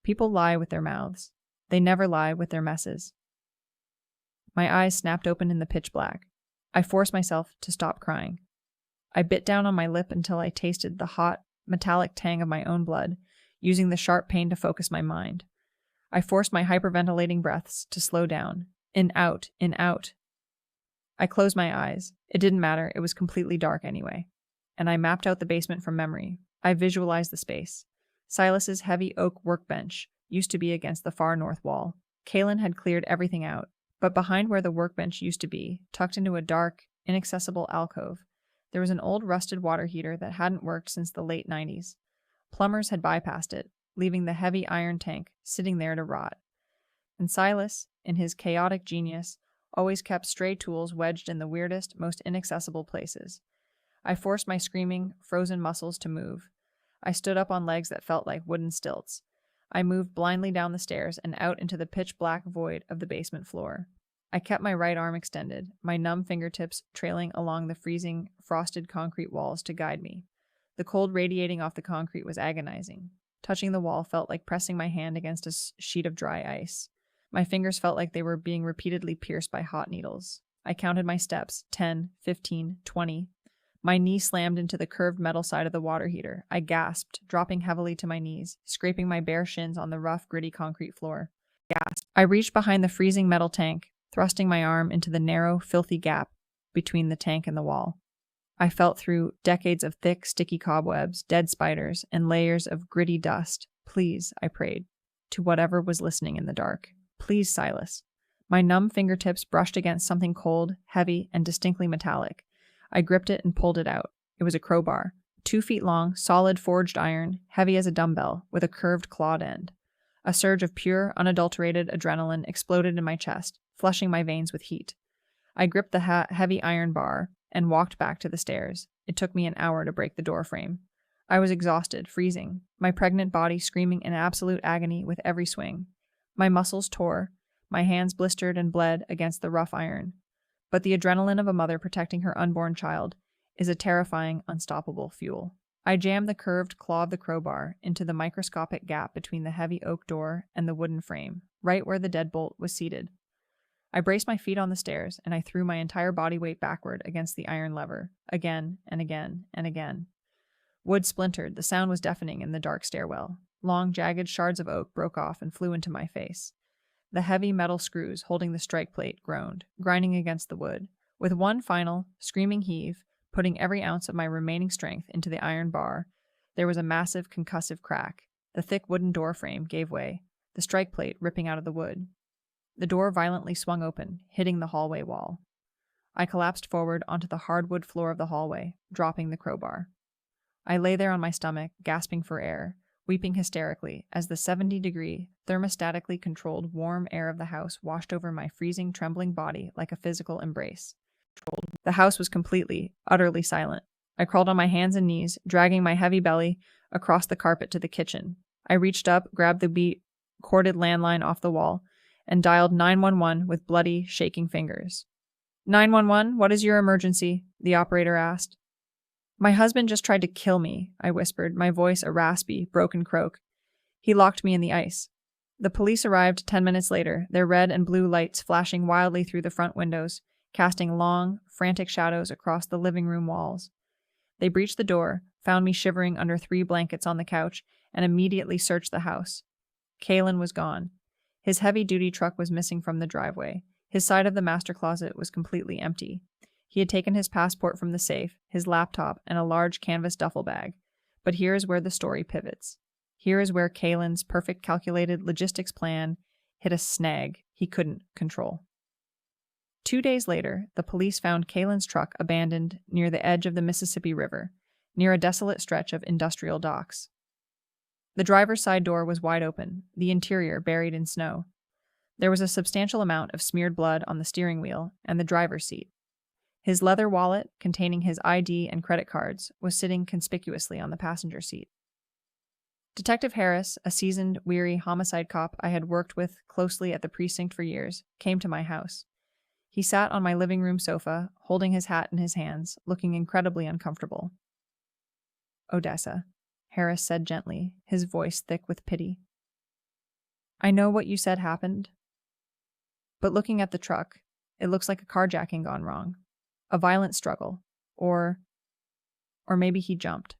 People lie with their mouths. They never lie with their messes." My eyes snapped open in the pitch black. I forced myself to stop crying. I bit down on my lip until I tasted the hot, metallic tang of my own blood, using the sharp pain to focus my mind. I forced my hyperventilating breaths to slow down. In, out, in, out. I closed my eyes. It didn't matter. It was completely dark anyway. And I mapped out the basement from memory. I visualized the space. Silas's heavy oak workbench used to be against the far north wall. Kaelen had cleared everything out, but behind where the workbench used to be, tucked into a dark, inaccessible alcove, there was an old rusted water heater that hadn't worked since the late 90s. Plumbers had bypassed it, leaving the heavy iron tank sitting there to rot. And Silas, in his chaotic genius, always kept stray tools wedged in the weirdest, most inaccessible places. I forced my screaming, frozen muscles to move. I stood up on legs that felt like wooden stilts. I moved blindly down the stairs and out into the pitch-black void of the basement floor. I kept my right arm extended, my numb fingertips trailing along the freezing, frosted concrete walls to guide me. The cold radiating off the concrete was agonizing. Touching the wall felt like pressing my hand against a sheet of dry ice. My fingers felt like they were being repeatedly pierced by hot needles. I counted my steps, 10, 15, 20. My knee slammed into the curved metal side of the water heater. I gasped, dropping heavily to my knees, scraping my bare shins on the rough, gritty concrete floor. I reached behind the freezing metal tank, thrusting my arm into the narrow, filthy gap between the tank and the wall. I felt through decades of thick, sticky cobwebs, dead spiders, and layers of gritty dust. Please, I prayed, to whatever was listening in the dark. Please, Silas. My numb fingertips brushed against something cold, heavy, and distinctly metallic. I gripped it and pulled it out. It was a crowbar, 2 feet long, solid forged iron, heavy as a dumbbell, with a curved clawed end. A surge of pure, unadulterated adrenaline exploded in my chest, flushing my veins with heat. I gripped the heavy iron bar and walked back to the stairs. It took me an hour to break the door frame. I was exhausted, freezing, my pregnant body screaming in absolute agony with every swing. My muscles tore, my hands blistered and bled against the rough iron. But the adrenaline of a mother protecting her unborn child is a terrifying, unstoppable fuel. I jammed the curved claw of the crowbar into the microscopic gap between the heavy oak door and the wooden frame, right where the deadbolt was seated. I braced my feet on the stairs, and I threw my entire body weight backward against the iron lever, again and again and again. Wood splintered, the sound was deafening in the dark stairwell. Long, jagged shards of oak broke off and flew into my face. The heavy metal screws holding the strike plate groaned, grinding against the wood. With one final, screaming heave, putting every ounce of my remaining strength into the iron bar, there was a massive concussive crack. The thick wooden door frame gave way, the strike plate ripping out of the wood. The door violently swung open, hitting the hallway wall. I collapsed forward onto the hardwood floor of the hallway, dropping the crowbar. I lay there on my stomach, gasping for air, weeping hysterically as the 70-degree, thermostatically controlled warm air of the house washed over my freezing, trembling body like a physical embrace. The house was completely, utterly silent. I crawled on my hands and knees, dragging my heavy belly across the carpet to the kitchen. I reached up, grabbed the corded landline off the wall, and dialed 911 with bloody, shaking fingers. 911, what is your emergency? The operator asked. My husband just tried to kill me, I whispered, my voice a raspy, broken croak. He locked me in the ice. The police arrived 10 minutes later, their red and blue lights flashing wildly through the front windows, casting long, frantic shadows across the living room walls. They breached the door, found me shivering under 3 blankets on the couch, and immediately searched the house. Kaelen was gone. His heavy-duty truck was missing from the driveway. His side of the master closet was completely empty. He had taken his passport from the safe, his laptop, and a large canvas duffel bag. But here is where the story pivots. Here is where Kaelen's perfect calculated logistics plan hit a snag he couldn't control. 2 days later, the police found Kaelen's truck abandoned near the edge of the Mississippi River, near a desolate stretch of industrial docks. The driver's side door was wide open, the interior buried in snow. There was a substantial amount of smeared blood on the steering wheel and the driver's seat. His leather wallet, containing his ID and credit cards, was sitting conspicuously on the passenger seat. Detective Harris, a seasoned, weary homicide cop I had worked with closely at the precinct for years, came to my house. He sat on my living room sofa, holding his hat in his hands, looking incredibly uncomfortable. Odessa, Harris said gently, his voice thick with pity. I know what you said happened, but looking at the truck, it looks like a carjacking gone wrong. A violent struggle, or maybe he jumped.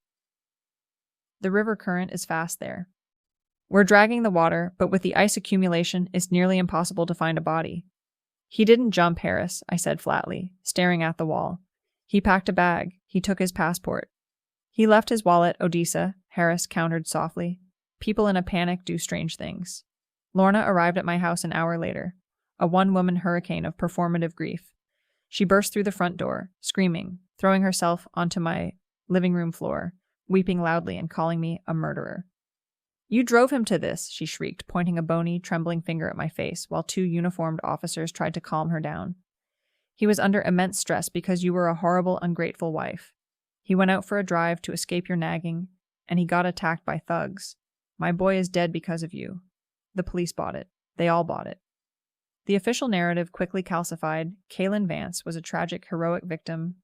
The river current is fast there. We're dragging the water, but with the ice accumulation, it's nearly impossible to find a body. He didn't jump, Harris, I said flatly, staring at the wall. He packed a bag. He took his passport. He left his wallet, Odessa, Harris countered softly. People in a panic do strange things. Lorna arrived at my house an hour later, a one-woman hurricane of performative grief. She burst through the front door, screaming, throwing herself onto my living room floor, weeping loudly and calling me a murderer. You drove him to this, she shrieked, pointing a bony, trembling finger at my face, while two uniformed officers tried to calm her down. He was under immense stress because you were a horrible, ungrateful wife. He went out for a drive to escape your nagging, and he got attacked by thugs. My boy is dead because of you. The police bought it. They all bought it. The official narrative quickly calcified. Kaelen Vance was a tragic, heroic victim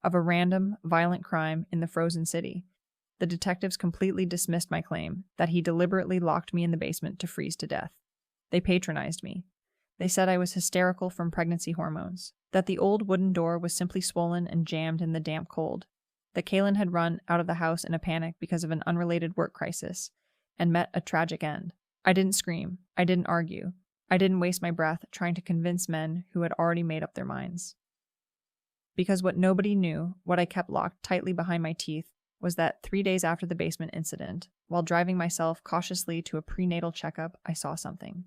of a random, violent crime in the frozen city. The detectives completely dismissed my claim that he deliberately locked me in the basement to freeze to death. They patronized me. They said I was hysterical from pregnancy hormones, that the old wooden door was simply swollen and jammed in the damp cold, that Kaelen had run out of the house in a panic because of an unrelated work crisis and met a tragic end. I didn't scream. I didn't argue. I didn't waste my breath trying to convince men who had already made up their minds. Because what nobody knew, what I kept locked tightly behind my teeth, was that 3 days after the basement incident, while driving myself cautiously to a prenatal checkup, I saw something.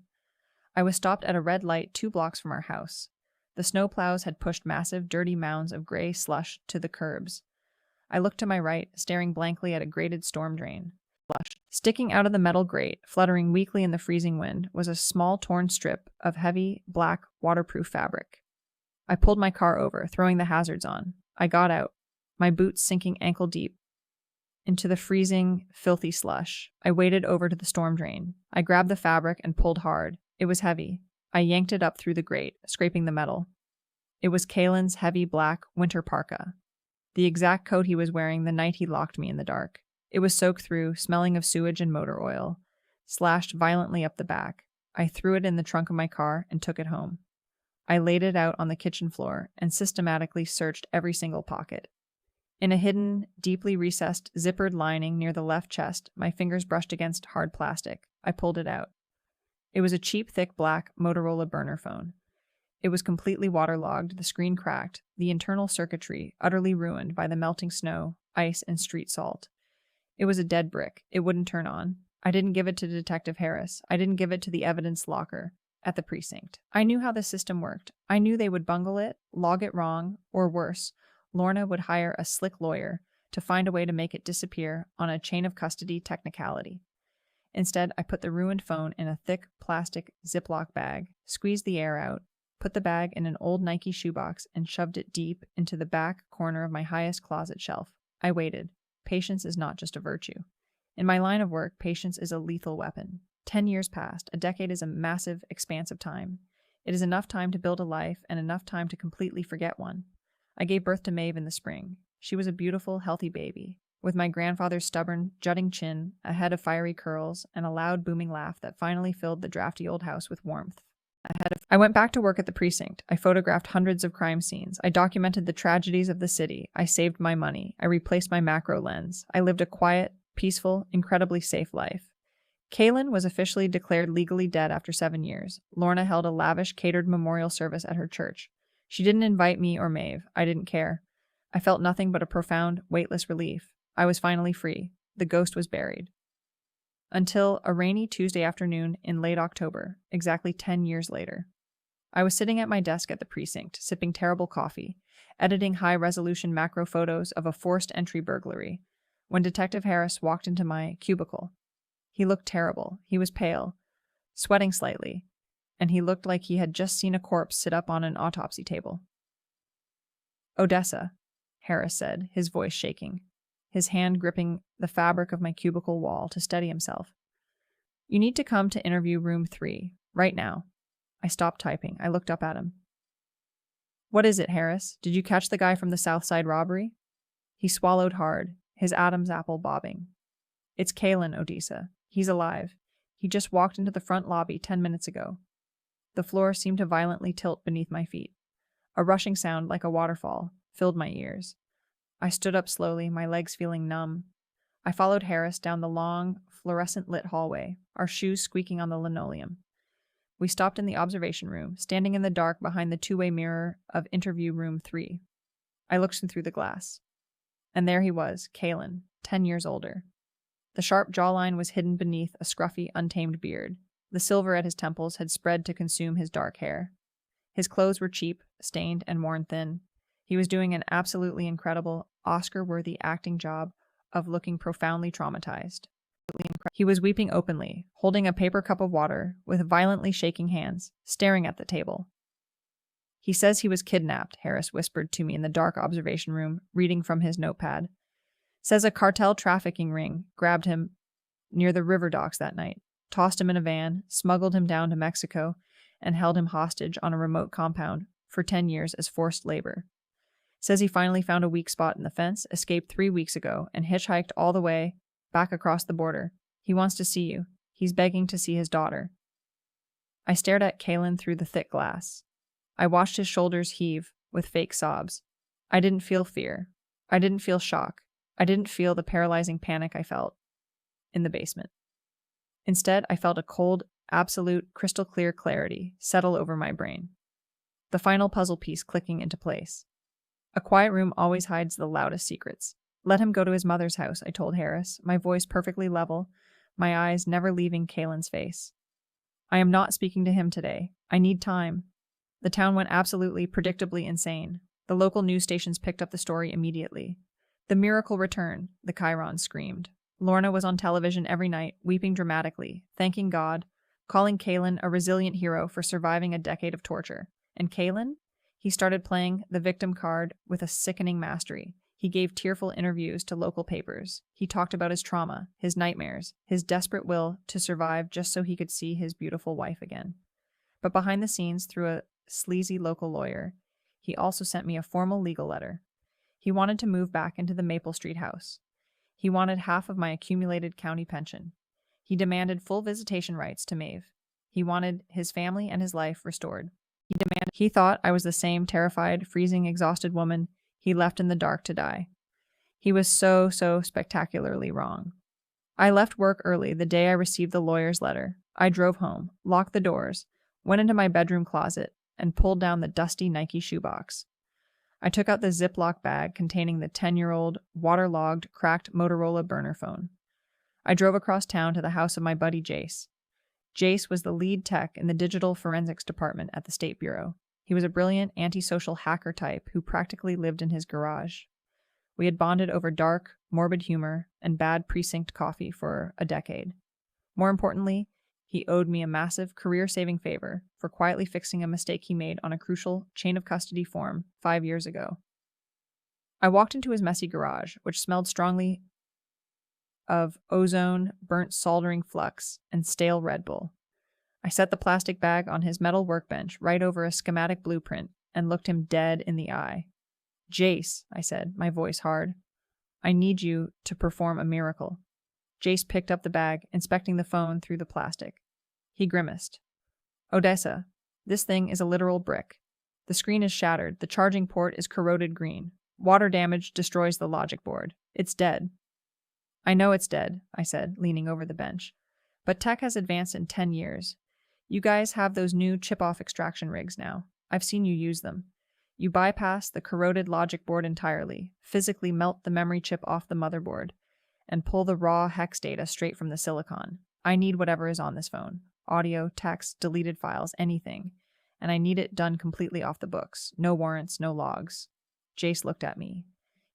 I was stopped at a red light 2 blocks from our house. The snowplows had pushed massive, dirty mounds of gray slush to the curbs. I looked to my right, staring blankly at a grated storm drain. Sticking out of the metal grate, fluttering weakly in the freezing wind, was a small torn strip of heavy, black, waterproof fabric. I pulled my car over, throwing the hazards on. I got out, my boots sinking ankle-deep into the freezing, filthy slush. I waded over to the storm drain. I grabbed the fabric and pulled hard. It was heavy. I yanked it up through the grate, scraping the metal. It was Kaelen's heavy black winter parka, the exact coat he was wearing the night he locked me in the dark. It was soaked through, smelling of sewage and motor oil, slashed violently up the back. I threw it in the trunk of my car and took it home. I laid it out on the kitchen floor and systematically searched every single pocket. In a hidden, deeply recessed, zippered lining near the left chest, my fingers brushed against hard plastic. I pulled it out. It was a cheap, thick black Motorola burner phone. It was completely waterlogged, the screen cracked, the internal circuitry utterly ruined by the melting snow, ice, and street salt. It was a dead brick. It wouldn't turn on. I didn't give it to Detective Harris. I didn't give it to the evidence locker at the precinct. I knew how the system worked. I knew they would bungle it, log it wrong, or worse, Lorna would hire a slick lawyer to find a way to make it disappear on a chain of custody technicality. Instead, I put the ruined phone in a thick plastic Ziploc bag, squeezed the air out, put the bag in an old Nike shoebox, and shoved it deep into the back corner of my highest closet shelf. I waited. Patience is not just a virtue. In my line of work, patience is a lethal weapon. 10 years passed. A decade is a massive expanse of time. It is enough time to build a life and enough time to completely forget one. I gave birth to Maeve in the spring. She was a beautiful, healthy baby, with my grandfather's stubborn, jutting chin, a head of fiery curls, and a loud, booming laugh that finally filled the drafty old house with warmth. I went back to work at the precinct. I photographed hundreds of crime scenes. I documented the tragedies of the city. I saved my money. I replaced my macro lens. I lived a quiet, peaceful, incredibly safe life. Kaelen was officially declared legally dead after 7 years. Lorna held a lavish, catered memorial service at her church. She didn't invite me or Maeve. I didn't care. I felt nothing but a profound, weightless relief. I was finally free. The ghost was buried. Until a rainy Tuesday afternoon in late October, exactly 10 years later. I was sitting at my desk at the precinct, sipping terrible coffee, editing high-resolution macro photos of a forced entry burglary, when Detective Harris walked into my cubicle. He looked terrible. He was pale, sweating slightly, and he looked like he had just seen a corpse sit up on an autopsy table. "Odessa," Harris said, his voice shaking, his hand gripping the fabric of my cubicle wall to steady himself. "You need to come to interview room 3, right now." I stopped typing. I looked up at him. "What is it, Harris? Did you catch the guy from the South Side robbery?" He swallowed hard, his Adam's apple bobbing. "It's Kaelen, Odessa. He's alive. He just walked into the front lobby 10 minutes ago." The floor seemed to violently tilt beneath my feet. A rushing sound, like a waterfall, filled my ears. I stood up slowly, my legs feeling numb. I followed Harris down the long, fluorescent-lit hallway, our shoes squeaking on the linoleum. We stopped in the observation room, standing in the dark behind the two-way mirror of interview room 3. I looked through the glass. And there he was, Kaelen, 10 years older. The sharp jawline was hidden beneath a scruffy, untamed beard. The silver at his temples had spread to consume his dark hair. His clothes were cheap, stained, and worn thin. He was doing an absolutely incredible, Oscar-worthy acting job of looking profoundly traumatized. He was weeping openly, holding a paper cup of water with violently shaking hands, staring at the table. He says he was kidnapped, Harris whispered to me in the dark observation room, reading from his notepad. Says a cartel trafficking ring grabbed him near the river docks that night, tossed him in a van, smuggled him down to Mexico, and held him hostage on a remote compound for 10 years as forced labor. Says he finally found a weak spot in the fence, escaped 3 weeks ago, and hitchhiked all the way back across the border. He wants to see you. He's begging to see his daughter. I stared at Kaelen through the thick glass. I watched his shoulders heave with fake sobs. I didn't feel fear. I didn't feel shock. I didn't feel the paralyzing panic I felt in the basement. Instead, I felt a cold, absolute, crystal clear clarity settle over my brain. The final puzzle piece clicking into place. A quiet room always hides the loudest secrets. Let him go to his mother's house, I told Harris, my voice perfectly level, my eyes never leaving Kaelen's face. I am not speaking to him today. I need time. The town went absolutely, predictably insane. The local news stations picked up the story immediately. The miracle return, the Chiron screamed. Lorna was on television every night, weeping dramatically, thanking God, calling Kaelen a resilient hero for surviving a decade of torture. And Kaelen? He started playing the victim card with a sickening mastery. He gave tearful interviews to local papers. He talked about his trauma, his nightmares, his desperate will to survive just so he could see his beautiful wife again. But behind the scenes, through a sleazy local lawyer, he also sent me a formal legal letter. He wanted to move back into the Maple Street house. He wanted half of my accumulated county pension. He demanded full visitation rights to Maeve. He wanted his family and his life restored. He thought I was the same terrified, freezing, exhausted woman he left in the dark to die. He was so spectacularly wrong. I left work early the day I received the lawyer's letter. I drove home, locked the doors, went into my bedroom closet, and pulled down the dusty Nike shoebox. I took out the Ziploc bag containing the 10-year-old, waterlogged, cracked Motorola burner phone. I drove across town to the house of my buddy Jace. Jace was the lead tech in the digital forensics department at the State Bureau. He was a brilliant, antisocial hacker type who practically lived in his garage. We had bonded over dark, morbid humor and bad precinct coffee for a decade. More importantly, he owed me a massive, career-saving favor for quietly fixing a mistake he made on a crucial chain of custody form 5 years ago. I walked into his messy garage, which smelled strongly of ozone, burnt soldering flux, and stale Red Bull. I set the plastic bag on his metal workbench right over a schematic blueprint and looked him dead in the eye. Jace, I said, my voice hard, I need you to perform a miracle. Jace picked up the bag, inspecting the phone through the plastic. He grimaced. Odessa, this thing is a literal brick. The screen is shattered, the charging port is corroded green. Water damage destroys the logic board. It's dead. I know it's dead, I said, leaning over the bench. But tech has advanced in 10 years. You guys have those new chip-off extraction rigs now. I've seen you use them. You bypass the corroded logic board entirely, physically melt the memory chip off the motherboard, and pull the raw hex data straight from the silicon. I need whatever is on this phone. Audio, text, deleted files, anything. And I need it done completely off the books. No warrants, no logs. Jace looked at me.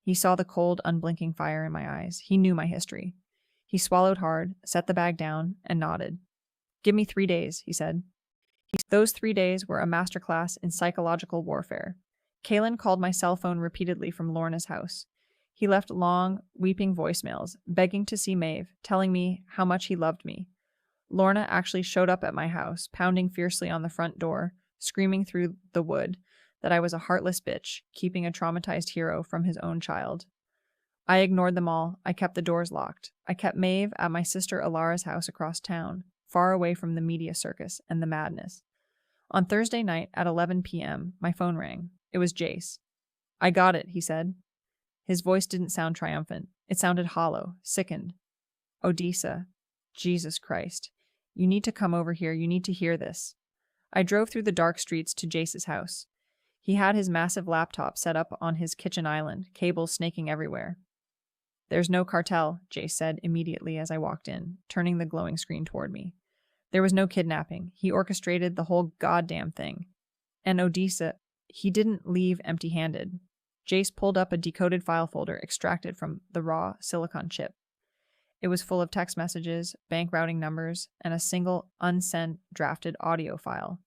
He saw the cold, unblinking fire in my eyes. He knew my history. He swallowed hard, set the bag down, and nodded. Give me 3 days, he said. Those 3 days were a masterclass in psychological warfare. Kaelen called my cell phone repeatedly from Lorna's house. He left long, weeping voicemails, begging to see Maeve, telling me how much he loved me. Lorna actually showed up at my house, pounding fiercely on the front door, screaming through the wood that I was a heartless bitch, keeping a traumatized hero from his own child. I ignored them all. I kept the doors locked. I kept Maeve at my sister Alara's house across town, far away from the media circus and the madness. On Thursday night at 11 p.m., my phone rang. It was Jace. I got it, he said. His voice didn't sound triumphant. It sounded hollow, sickened. Odessa, Jesus Christ. You need to come over here. You need to hear this. I drove through the dark streets to Jace's house. He had his massive laptop set up on his kitchen island, cables snaking everywhere. There's no cartel, Jace said immediately as I walked in, turning the glowing screen toward me. There was no kidnapping. He orchestrated the whole goddamn thing. And Odessa, he didn't leave empty-handed. Jace pulled up a decoded file folder extracted from the raw silicon chip. It was full of text messages, bank routing numbers, and a single unsent drafted audio file.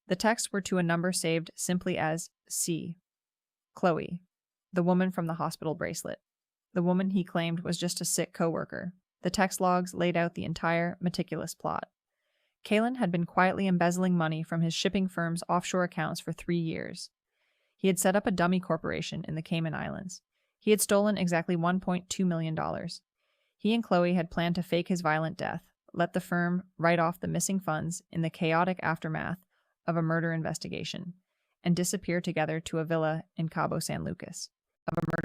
The texts were to a number saved simply as C. Chloe, the woman from the hospital bracelet. The woman he claimed was just a sick coworker. The text logs laid out the entire meticulous plot. Kaelen had been quietly embezzling money from his shipping firm's offshore accounts for 3 years. He had set up a dummy corporation in the Cayman Islands. He had stolen exactly $1.2 million. He and Chloe had planned to fake his violent death, let the firm write off the missing funds in the chaotic aftermath of a murder investigation, and disappear together to a villa in Cabo San Lucas.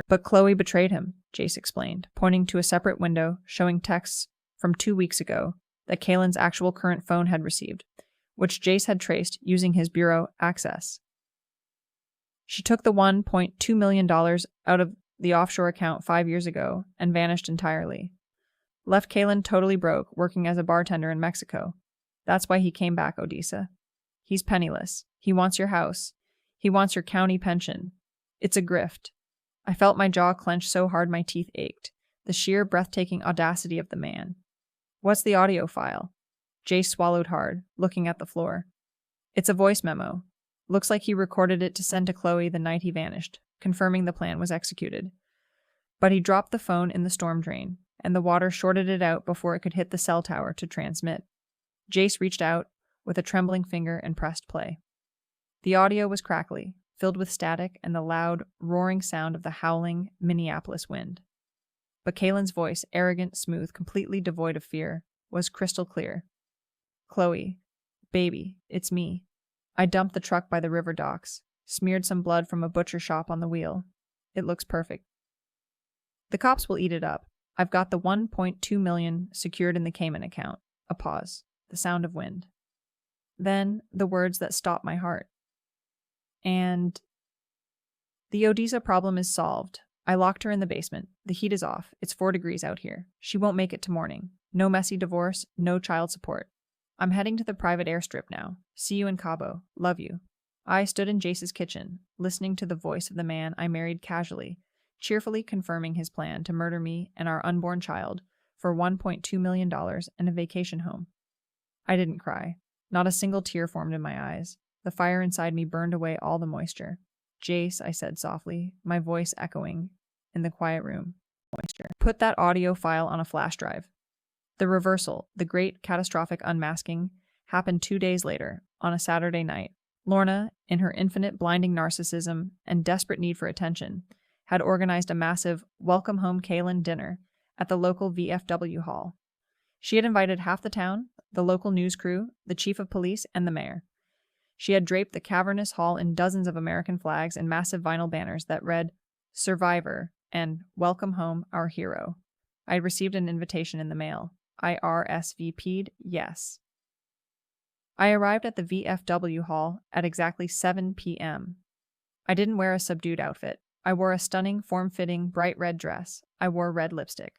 But Chloe betrayed him, Jace explained, pointing to a separate window showing texts from 2 weeks ago that Kalen's actual current phone had received, which Jace had traced using his bureau access. She took the $1.2 million out of the offshore account 5 years ago and vanished entirely. Left Kaelen totally broke, working as a bartender in Mexico. That's why he came back, Odessa. He's penniless. He wants your house. He wants your county pension. It's a grift. I felt my jaw clench so hard my teeth ached. The sheer, breathtaking audacity of the man. What's the audio file? Jace swallowed hard, looking at the floor. It's a voice memo. Looks like he recorded it to send to Chloe the night he vanished, confirming the plan was executed. But he dropped the phone in the storm drain, and the water shorted it out before it could hit the cell tower to transmit. Jace reached out with a trembling finger and pressed play. The audio was crackly, filled with static and the loud, roaring sound of the howling Minneapolis wind. But Kalen's voice, arrogant, smooth, completely devoid of fear, was crystal clear. Chloe, baby, it's me. I dumped the truck by the river docks, smeared some blood from a butcher shop on the wheel. It looks perfect. The cops will eat it up. I've got the $1.2 million secured in the Cayman account. A pause. The sound of wind. Then the words that stopped my heart. And the Odessa problem is solved. I locked her in the basement. The heat is off. It's 4 degrees out here. She won't make it to morning. No messy divorce, no child support. I'm heading to the private airstrip now. See you in Cabo. Love you. I stood in Jace's kitchen, listening to the voice of the man I married casually, cheerfully confirming his plan to murder me and our unborn child for $1.2 million and a vacation home. I didn't cry. Not a single tear formed in my eyes. The fire inside me burned away all the moisture. Jace, I said softly, my voice echoing in the quiet room. Moisture. Put that audio file on a flash drive. The reversal, the great catastrophic unmasking, happened 2 days later, on a Saturday night. Lorna, in her infinite blinding narcissism and desperate need for attention, had organized a massive Welcome Home Kaelen dinner at the local VFW hall. She had invited half the town, the local news crew, the chief of police, and the mayor. She had draped the cavernous hall in dozens of American flags and massive vinyl banners that read, "Survivor" and "Welcome Home, Our Hero." I had received an invitation in the mail. I RSVP'd yes. I arrived at the VFW hall at exactly 7 p.m. I didn't wear a subdued outfit. I wore a stunning, form-fitting, bright red dress. I wore red lipstick.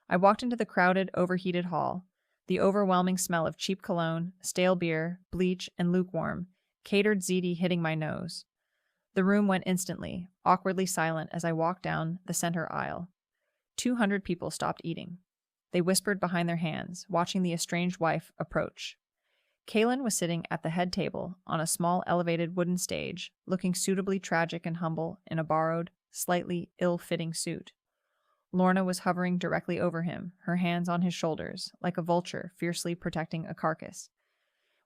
I walked into the crowded, overheated hall. The overwhelming smell of cheap cologne, stale beer, bleach, and lukewarm, catered ziti hitting my nose. The room went instantly, awkwardly silent as I walked down the center aisle. 200 people stopped eating. They whispered behind their hands, watching the estranged wife approach. Kaelen was sitting at the head table on a small elevated wooden stage, looking suitably tragic and humble in a borrowed, slightly ill-fitting suit. Lorna was hovering directly over him, her hands on his shoulders, like a vulture fiercely protecting a carcass.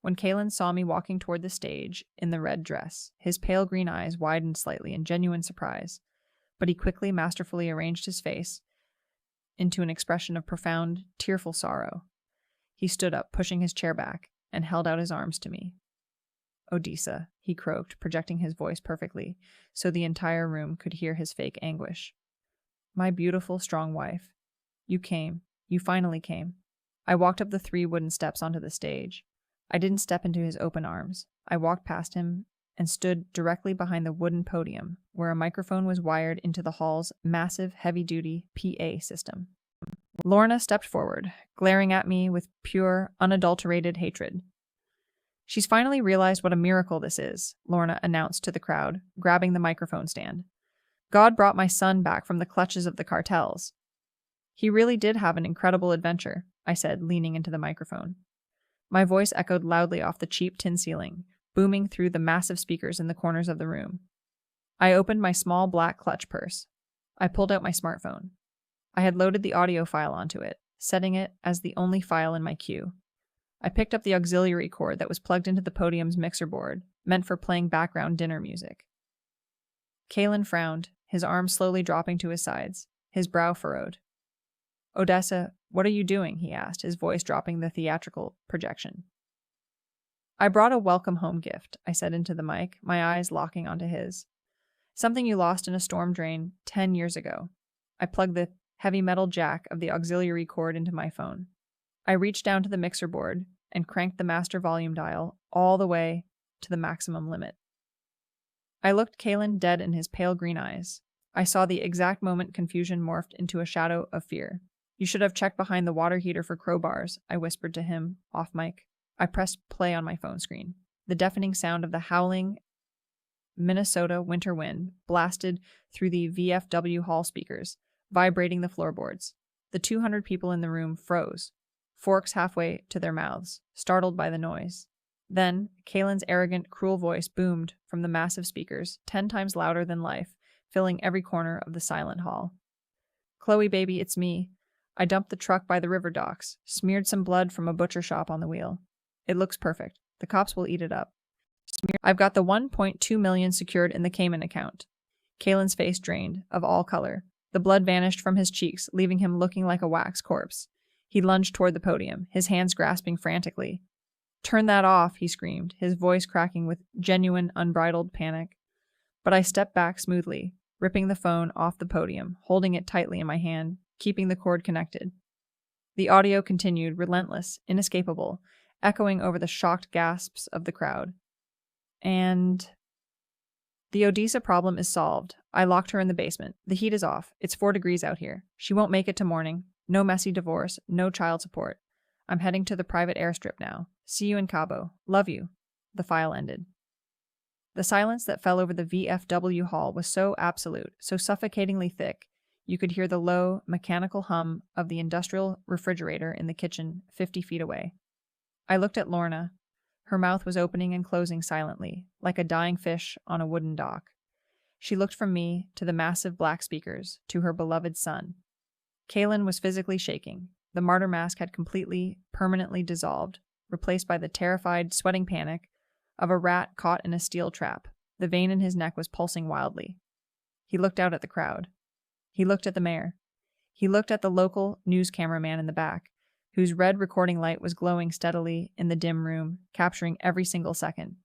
When Kaelen saw me walking toward the stage in the red dress, his pale green eyes widened slightly in genuine surprise, but he quickly, masterfully arranged his face into an expression of profound, tearful sorrow. He stood up, pushing his chair back, and held out his arms to me. "Odessa," he croaked, projecting his voice perfectly, so the entire room could hear his fake anguish. "My beautiful, strong wife. You came. You finally came." I walked up the 3 wooden steps onto the stage. I didn't step into his open arms. I walked past him and stood directly behind the wooden podium, where a microphone was wired into the hall's massive, heavy-duty PA system. Lorna stepped forward, glaring at me with pure, unadulterated hatred. "She's finally realized what a miracle this is," Lorna announced to the crowd, grabbing the microphone stand. "God brought my son back from the clutches of the cartels." He really did have an incredible adventure, I said, leaning into the microphone. My voice echoed loudly off the cheap tin ceiling, booming through the massive speakers in the corners of the room. I opened my small black clutch purse. I pulled out my smartphone. I had loaded the audio file onto it, setting it as the only file in my queue. I picked up the auxiliary cord that was plugged into the podium's mixer board, meant for playing background dinner music. Kaelen frowned, his arms slowly dropping to his sides, his brow furrowed. "Odessa, what are you doing?" he asked, his voice dropping the theatrical projection. "I brought a welcome home gift," I said into the mic, my eyes locking onto his. "Something you lost in a storm drain 10 years ago." I plugged the heavy metal jack of the auxiliary cord into my phone. I reached down to the mixer board and cranked the master volume dial all the way to the maximum limit. I looked Kaelen dead in his pale green eyes. I saw the exact moment confusion morphed into a shadow of fear. "You should have checked behind the water heater for crowbars," I whispered to him, off mic. I pressed play on my phone screen. The deafening sound of the howling Minnesota winter wind blasted through the VFW hall speakers, vibrating the floorboards. The 200 people in the room froze, forks halfway to their mouths, startled by the noise. Then, Kalen's arrogant, cruel voice boomed from the massive speakers, 10 times louder than life, filling every corner of the silent hall. "Chloe, baby, it's me. I dumped the truck by the river docks, smeared some blood from a butcher shop on the wheel. It looks perfect. The cops will eat it up. I've got the $1.2 million secured in the Cayman account." Kalen's face drained, of all color. The blood vanished from his cheeks, leaving him looking like a wax corpse. He lunged toward the podium, his hands grasping frantically. "Turn that off," he screamed, his voice cracking with genuine, unbridled panic. But I stepped back smoothly, ripping the phone off the podium, holding it tightly in my hand, keeping the cord connected. The audio continued, relentless, inescapable, echoing over the shocked gasps of the crowd. "And the Odessa problem is solved. I locked her in the basement. The heat is off. It's 4 degrees out here. She won't make it to morning. No messy divorce. No child support. I'm heading to the private airstrip now. See you in Cabo. Love you." The file ended. The silence that fell over the VFW hall was so absolute, so suffocatingly thick, you could hear the low, mechanical hum of the industrial refrigerator in the kitchen 50 feet away. I looked at Lorna. Her mouth was opening and closing silently, like a dying fish on a wooden dock. She looked from me to the massive black speakers, to her beloved son. Kaelen was physically shaking. The martyr mask had completely, permanently dissolved, replaced by the terrified, sweating panic of a rat caught in a steel trap. The vein in his neck was pulsing wildly. He looked out at the crowd. He looked at the mayor. He looked at the local news cameraman in the back, whose red recording light was glowing steadily in the dim room, capturing every single second.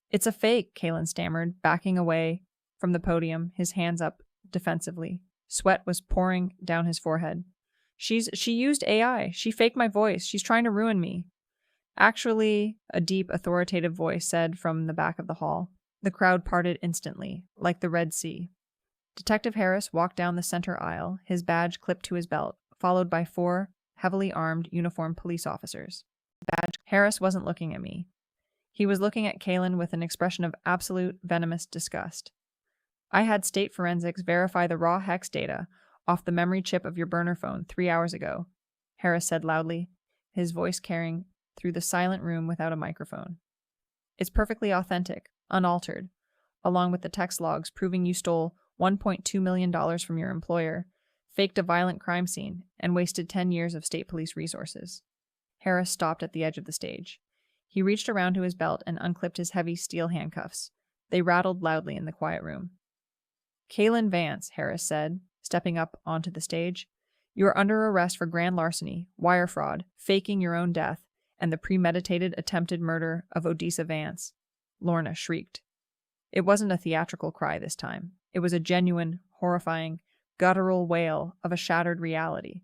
"It's a fake," Kaelen stammered, backing away from the podium, his hands up defensively. Sweat was pouring down his forehead. She used AI. She faked my voice. She's trying to ruin me." "Actually," a deep, authoritative voice said from the back of the hall. The crowd parted instantly, like the Red Sea. Detective Harris walked down the center aisle, his badge clipped to his belt, followed by 4 heavily armed, uniformed police officers. Harris wasn't looking at me. He was looking at Kaelen with an expression of absolute, venomous disgust. "I had state forensics verify the raw hex data off the memory chip of your burner phone 3 hours ago," Harris said loudly, his voice carrying through the silent room without a microphone. "It's perfectly authentic, unaltered, along with the text logs proving you stole $1.2 million from your employer, faked a violent crime scene, and wasted 10 years of state police resources." Harris stopped at the edge of the stage. He reached around to his belt and unclipped his heavy steel handcuffs. They rattled loudly in the quiet room. "Kaelen Vance," Harris said, stepping up onto the stage, "you are under arrest for grand larceny, wire fraud, faking your own death, and the premeditated attempted murder of Odessa Vance." Lorna shrieked. It wasn't a theatrical cry this time. It was a genuine, horrifying, guttural wail of a shattered reality.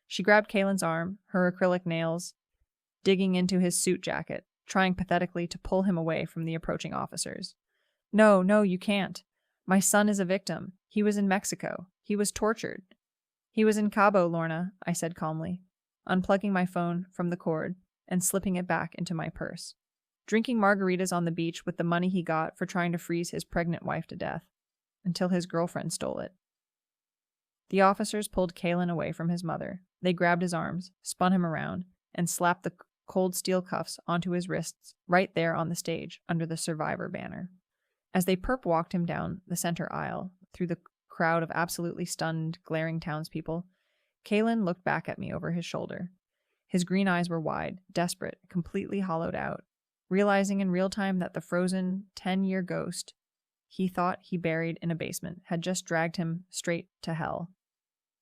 She grabbed Kalen's arm, her acrylic nails digging into his suit jacket, trying pathetically to pull him away from the approaching officers. "No, no, you can't. My son is a victim. He was in Mexico. He was tortured." "He was in Cabo, Lorna," I said calmly, unplugging my phone from the cord and slipping it back into my purse. "Drinking margaritas on the beach with the money he got for trying to freeze his pregnant wife to death, until his girlfriend stole it." The officers pulled Kaelen away from his mother. They grabbed his arms, spun him around, and slapped the cold steel cuffs onto his wrists right there on the stage under the survivor banner. As they perp walked him down the center aisle through the crowd of absolutely stunned, glaring townspeople, Kaelen looked back at me over his shoulder. His green eyes were wide, desperate, completely hollowed out, realizing in real time that the frozen 10-year ghost he thought he buried in a basement had just dragged him straight to hell.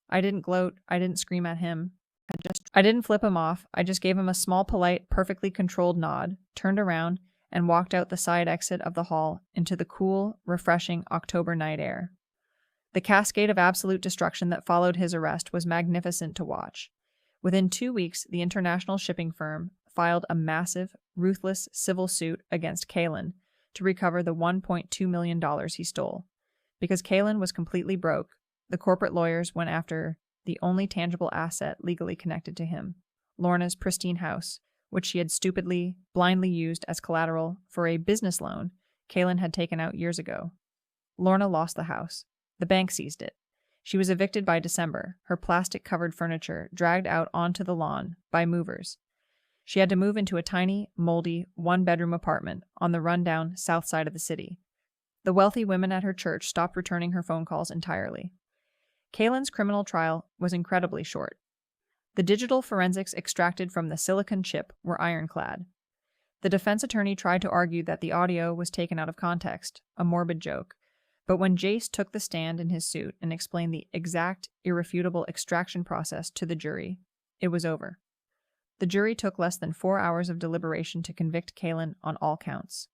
I didn't gloat, I didn't scream at him, I didn't flip him off, I just gave him a small, polite, perfectly controlled nod, turned around, and walked out the side exit of the hall into the cool, refreshing October night air. The cascade of absolute destruction that followed his arrest was magnificent to watch. Within 2 weeks, the international shipping firm filed a massive, ruthless civil suit against Kaelen to recover the $1.2 million he stole. Because Kaelen was completely broke, the corporate lawyers went after the only tangible asset legally connected to him, Lorna's pristine house, which she had stupidly, blindly used as collateral for a business loan Kaelen had taken out years ago. Lorna lost the house. The bank seized it. She was evicted by December, her plastic-covered furniture dragged out onto the lawn by movers. She had to move into a tiny, moldy, one-bedroom apartment on the rundown south side of the city. The wealthy women at her church stopped returning her phone calls entirely. Kaelen's criminal trial was incredibly short. The digital forensics extracted from the silicon chip were ironclad. The defense attorney tried to argue that the audio was taken out of context, a morbid joke. But when Jace took the stand in his suit and explained the exact, irrefutable extraction process to the jury, it was over. The jury took less than 4 hours of deliberation to convict Kaelen on all counts.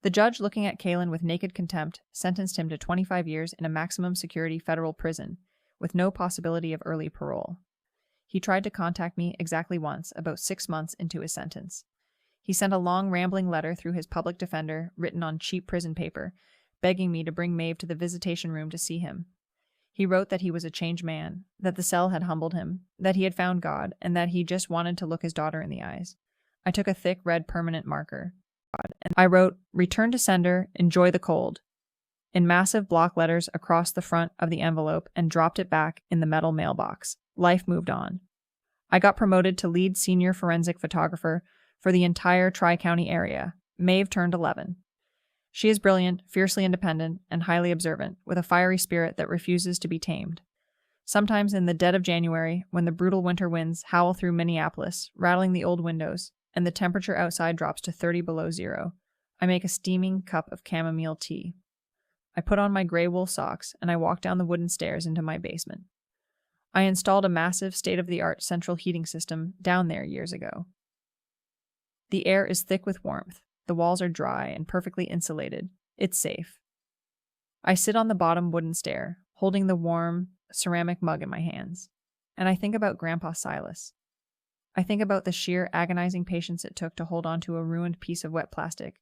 The judge, looking at Kaelen with naked contempt, sentenced him to 25 years in a maximum security federal prison, with no possibility of early parole. He tried to contact me exactly once, about 6 months into his sentence. He sent a long, rambling letter through his public defender, written on cheap prison paper, begging me to bring Maeve to the visitation room to see him. He wrote that he was a changed man, that the cell had humbled him, that he had found God, and that he just wanted to look his daughter in the eyes. I took a thick red permanent marker, and I wrote, "Return to sender, enjoy the cold," in massive block letters across the front of the envelope and dropped it back in the metal mailbox. Life moved on. I got promoted to lead senior forensic photographer for the entire Tri-County area. Maeve turned 11. She is brilliant, fiercely independent, and highly observant, with a fiery spirit that refuses to be tamed. Sometimes in the dead of January, when the brutal winter winds howl through Minneapolis, rattling the old windows, and the temperature outside drops to 30 below zero, I make a steaming cup of chamomile tea. I put on my gray wool socks, and I walk down the wooden stairs into my basement. I installed a massive, state-of-the-art central heating system down there years ago. The air is thick with warmth. The walls are dry and perfectly insulated. It's safe. I sit on the bottom wooden stair, holding the warm ceramic mug in my hands, and I think about Grandpa Silas. I think about the sheer agonizing patience it took to hold on to a ruined piece of wet plastic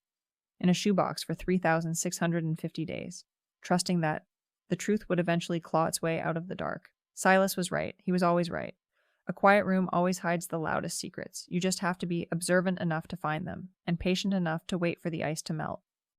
in a shoebox for 3,650 days, trusting that the truth would eventually claw its way out of the dark. Silas was right. He was always right. A quiet room always hides the loudest secrets. You just have to be observant enough to find them, and patient enough to wait for the ice to melt.